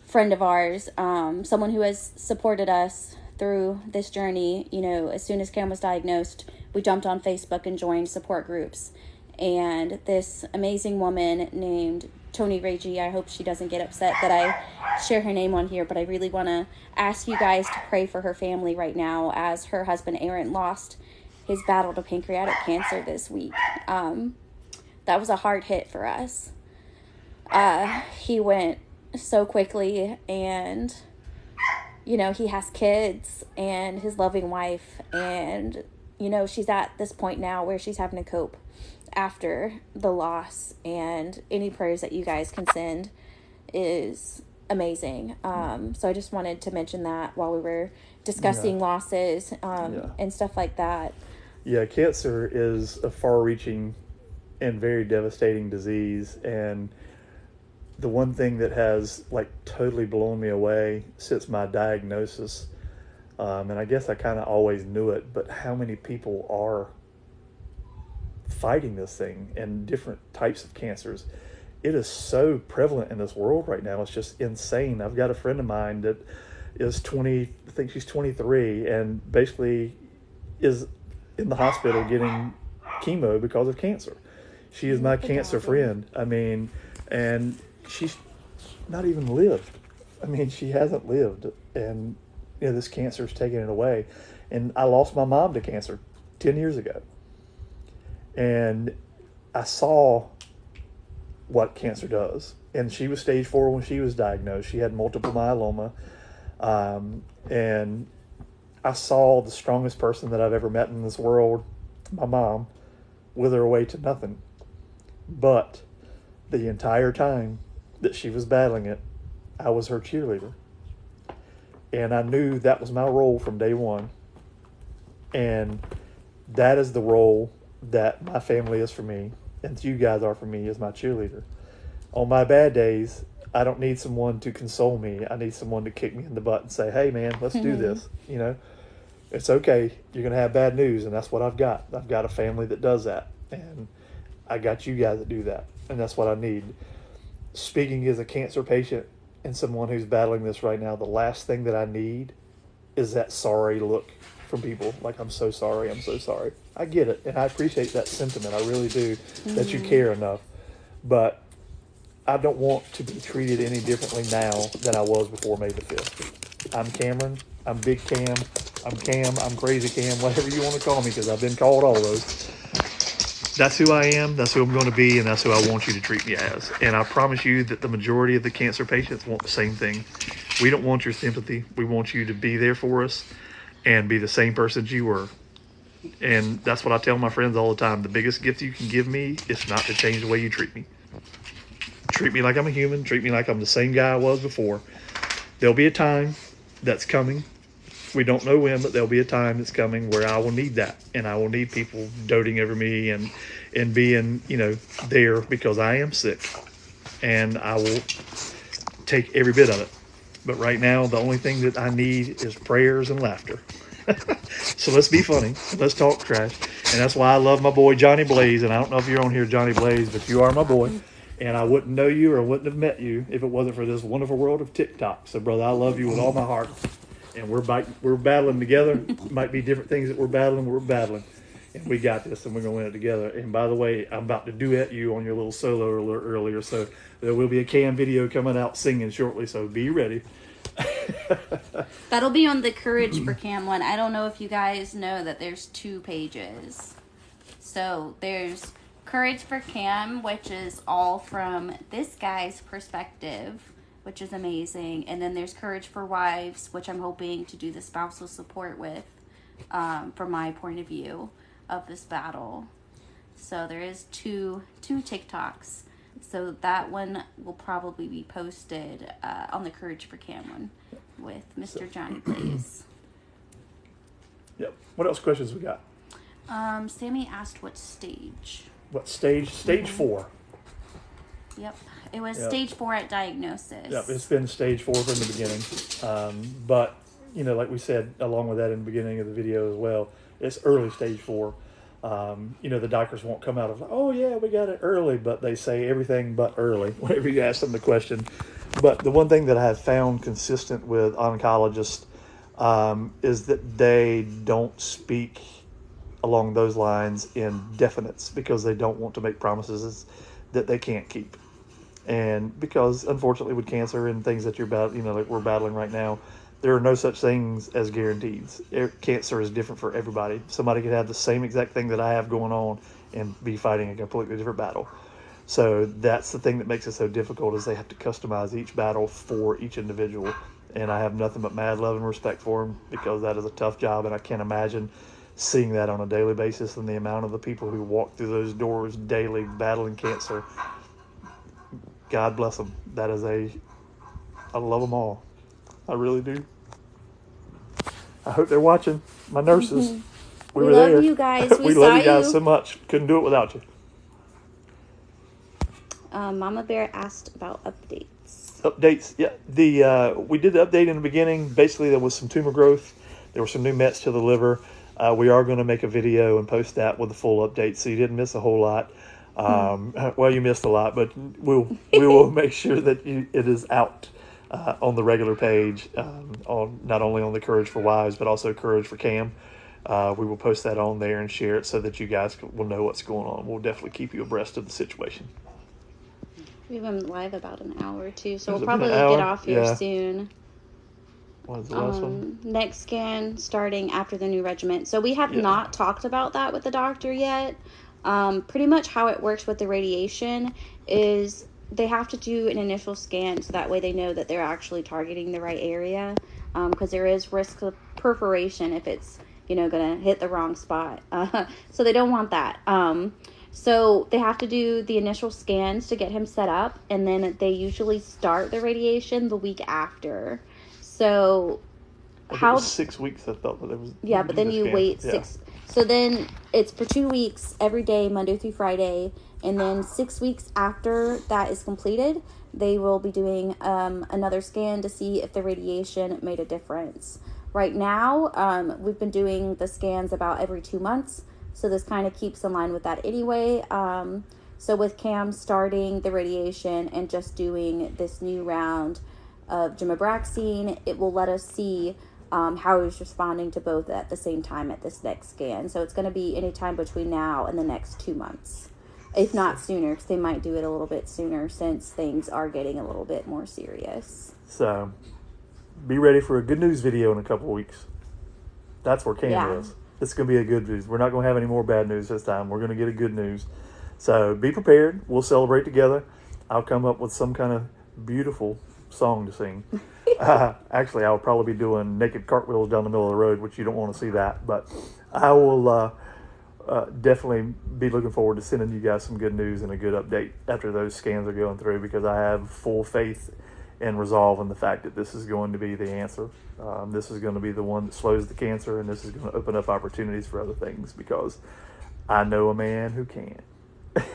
S1: friend of ours, someone who has supported us through this journey. You know, as soon as Cam was diagnosed, we jumped on Facebook and joined support groups. And this amazing woman named Tony Reggie, I hope she doesn't get upset that I share her name on here, but I really want to ask you guys to pray for her family right now, as her husband Aaron lost his battle to pancreatic cancer this week. That was a hard hit for us. He went so quickly, and you know, he has kids and his loving wife, and you know, she's at this point now where she's having to cope after the loss, and any prayers that you guys can send is amazing. So I just wanted to mention that while we were discussing losses and stuff like that.
S2: Yeah, cancer is a far-reaching and very devastating disease, and the one thing that has like totally blown me away since my diagnosis, and I guess I kind of always knew it, but how many people are fighting this thing, and different types of cancers. It is so prevalent in this world right now. It's just insane. I've got a friend of mine that is 20, I think she's 23, and basically is in the hospital getting chemo because of cancer. She is my cancer friend. I mean, and she's not even lived. I mean, she hasn't lived, and you know, this cancer's taken it away. And I lost my mom to cancer 10 years ago. And I saw what cancer does. And she was stage 4 when she was diagnosed. She had multiple myeloma. And I saw the strongest person that I've ever met in this world, my mom, wither away to nothing. But the entire time that she was battling it, I was her cheerleader. And I knew that was my role from day one. And that is the role that my family is for me, and you guys are for me, as my cheerleader. On my bad days, I don't need someone to console me. I need someone to kick me in the butt and say, hey man, let's do this. You know, it's okay. You're going to have bad news, and that's what I've got. I've got a family that does that, and I got you guys that do that, and that's what I need. Speaking as a cancer patient and someone who's battling this right now, the last thing that I need is that sorry look from people, like, I'm so sorry, I'm so sorry. I get it, and I appreciate that sentiment. I really do, that you care enough. But I don't want to be treated any differently now than I was before May the 5th. I'm Cameron. I'm Big Cam. I'm Cam. I'm Crazy Cam. Whatever you want to call me, because I've been called all those. That's who I am. That's who I'm going to be, and that's who I want you to treat me as. And I promise you that the majority of the cancer patients want the same thing. We don't want your sympathy. We want you to be there for us and be the same person you were. And that's what I tell my friends all the time. The biggest gift you can give me is not to change the way you treat me. Treat me like I'm a human. Treat me like I'm the same guy I was before. There'll be a time that's coming. We don't know when, but there'll be a time that's coming where I will need that. And I will need people doting over me and being, there because I am sick. And I will take every bit of it. But right now, the only thing that I need is prayers and laughter. So let's be funny. Let's talk trash. And that's why I love my boy Johnny Blaze. And I don't know if you're on here, Johnny Blaze, but you are my boy. And I wouldn't know you or wouldn't have met you if it wasn't for this wonderful world of TikTok. So, brother, I love you with all my heart. And we're battling together. Might be different things that we're battling, but we're battling. And we got this, and we're going to win it together. And by the way, I'm about to duet you on your little solo alert earlier. So there will be a Cam video coming out singing shortly. So be ready.
S1: That'll be on the Courage for Cam one. I don't know if you guys know that there's 2 pages. So there's Courage for Cam, which is all from this guy's perspective, which is amazing. And then there's Courage4Wives, which I'm hoping to do the spousal support with, from my point of view of this battle. So there is two TikToks. So that one will probably be posted on the Courage for Cam one with Mr. Johnny Blaze.
S2: Yep. What else questions we got?
S1: Sammy asked what stage.
S2: What stage? Stage 4.
S1: Yep. It was stage 4 at diagnosis.
S2: Yep. It's been stage 4 from the beginning. But, like we said, along with that in the beginning of the video as well, it's early stage 4. The doctors won't come out of, oh, yeah, we got it early, but they say everything but early whenever you ask them the question. But the one thing that I have found consistent with oncologists is that they don't speak along those lines in definites because they don't want to make promises that they can't keep. And because, unfortunately, with cancer and things that you're like we're battling right now, there are no such things as guarantees. Cancer is different for everybody. Somebody could have the same exact thing that I have going on and be fighting a completely different battle. So that's the thing that makes it so difficult is they have to customize each battle for each individual. And I have nothing but mad love and respect for them because that is a tough job. And I can't imagine seeing that on a daily basis and the amount of the people who walk through those doors daily battling cancer. God bless them. That is I love them all. I really do. I hope they're watching. My nurses. We were
S1: love
S2: there.
S1: You guys.
S2: We love you guys so much. Couldn't do it without you.
S1: Mama Bear asked about updates.
S2: Updates. Yeah. We did the update in the beginning. Basically, there was some tumor growth. There were some new mets to the liver. We are going to make a video and post that with the full update, so you didn't miss a whole lot. Well, you missed a lot, but we will make sure that it is out on the regular page, on not only on the Courage for Wives, but also Courage for Cam. We will post that on there and share it so that you guys will know what's going on. We'll definitely keep you abreast of the situation.
S1: We've been live about an hour or two, so we'll probably get off here soon.
S2: What's the last one?
S1: Next scan starting after the new regimen. So we have not talked about that with the doctor yet. Pretty much how it works with the radiation is they have to do an initial scan so that way they know that they're actually targeting the right area, because there is risk of perforation if it's going to hit the wrong spot. So they don't want that. So they have to do the initial scans to get him set up, and then they usually start the radiation the week after. So
S2: how it was 6 weeks? I thought that it was.
S1: Yeah, but then you wait 6. So then it's for 2 weeks every day, Monday through Friday, and then 6 weeks after that is completed, they will be doing another scan to see if the radiation made a difference. Right now, we've been doing the scans about every 2 months, so this kind of keeps in line with that anyway. So with Cam starting the radiation and just doing this new round of gemabraxine, it will let us see how he's responding to both at the same time at this next scan. So it's going to be any time between now and the next 2 months, if not sooner, because they might do it a little bit sooner since things are getting a little bit more serious.
S2: So be ready for a good news video in a couple of weeks. That's where Cam is. It's going to be a good news. We're not going to have any more bad news this time. We're going to get a good news. So be prepared. We'll celebrate together. I'll come up with some kind of beautiful song to sing. Actually, I'll probably be doing naked cartwheels down the middle of the road, which you don't want to see that. But I will definitely be looking forward to sending you guys some good news and a good update after those scans are going through, because I have full faith and resolve in the fact that this is going to be the answer. This is going to be the one that slows the cancer, and this is going to open up opportunities for other things, because I know a man who can.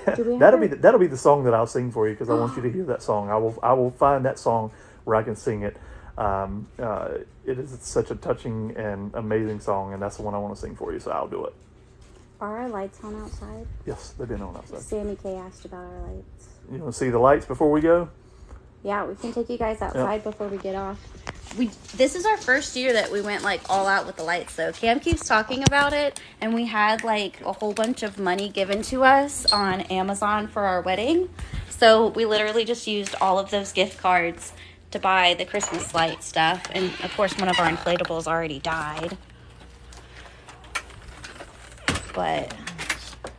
S2: That'll be the song that I'll sing for you, because I want you to hear that song. I will find that song where I can sing it. It is such a touching and amazing song, and that's the one I want to sing for you. So I'll do it.
S1: Are our lights on outside?
S2: Yes, they've been on outside.
S1: Sammy K asked about our lights.
S2: You want to see the lights before we go?
S1: Yeah, we can take you guys outside before we get off. This is our first year that we went like all out with the lights, though. Cam keeps talking about it, and we had like a whole bunch of money given to us on Amazon for our wedding. So we literally just used all of those gift cards to buy the Christmas light stuff. And of course, one of our inflatables already died. But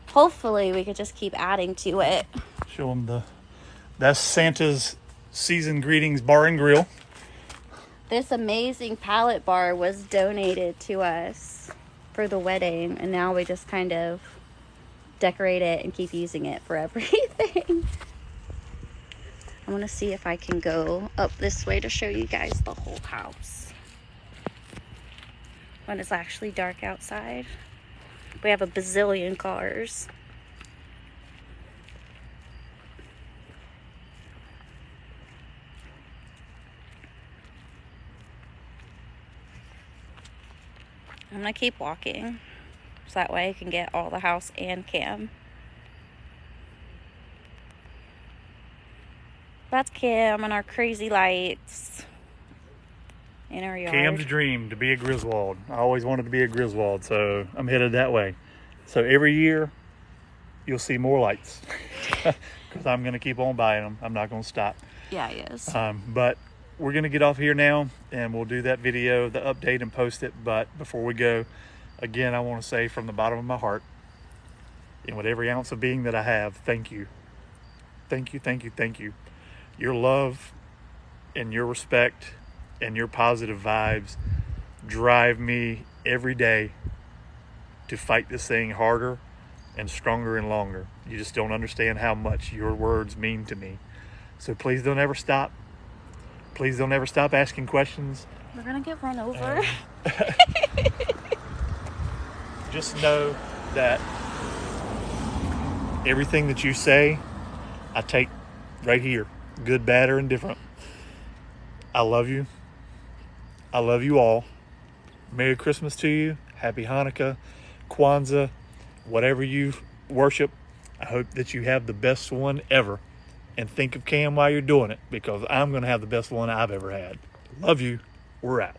S1: hopefully we could just keep adding to it.
S2: Show them that's Santa's season greetings bar and grill.
S1: This amazing pallet bar was donated to us for the wedding, and now we just kind of decorate it and keep using it for everything. I want to see if I can go up this way to show you guys the whole house when it's actually dark outside. We have a bazillion cars. I'm gonna keep walking, so that way I can get all the house and Cam. That's Cam and our crazy lights in our yard.
S2: Cam's dream to be a Griswold. I always wanted to be a Griswold, so I'm headed that way. So every year, you'll see more lights, because I'm gonna keep on buying them. I'm not gonna stop.
S1: Yeah, he is.
S2: But we're going to get off here now, and we'll do that video, the update, and post it. But before we go, again, I want to say from the bottom of my heart, and with every ounce of being that I have, thank you. Thank you, thank you, thank you. Your love and your respect and your positive vibes drive me every day to fight this thing harder and stronger and longer. You just don't understand how much your words mean to me. So please don't ever stop. Please don't ever stop asking questions.
S1: We're gonna get run over.
S2: Just know that everything that you say, I take right here, good, bad, or indifferent. I love you. I love you all. Merry Christmas to you. Happy Hanukkah, Kwanzaa, whatever you worship. I hope that you have the best one ever. And think of Cam while you're doing it, because I'm going to have the best one I've ever had. Love you. We're out.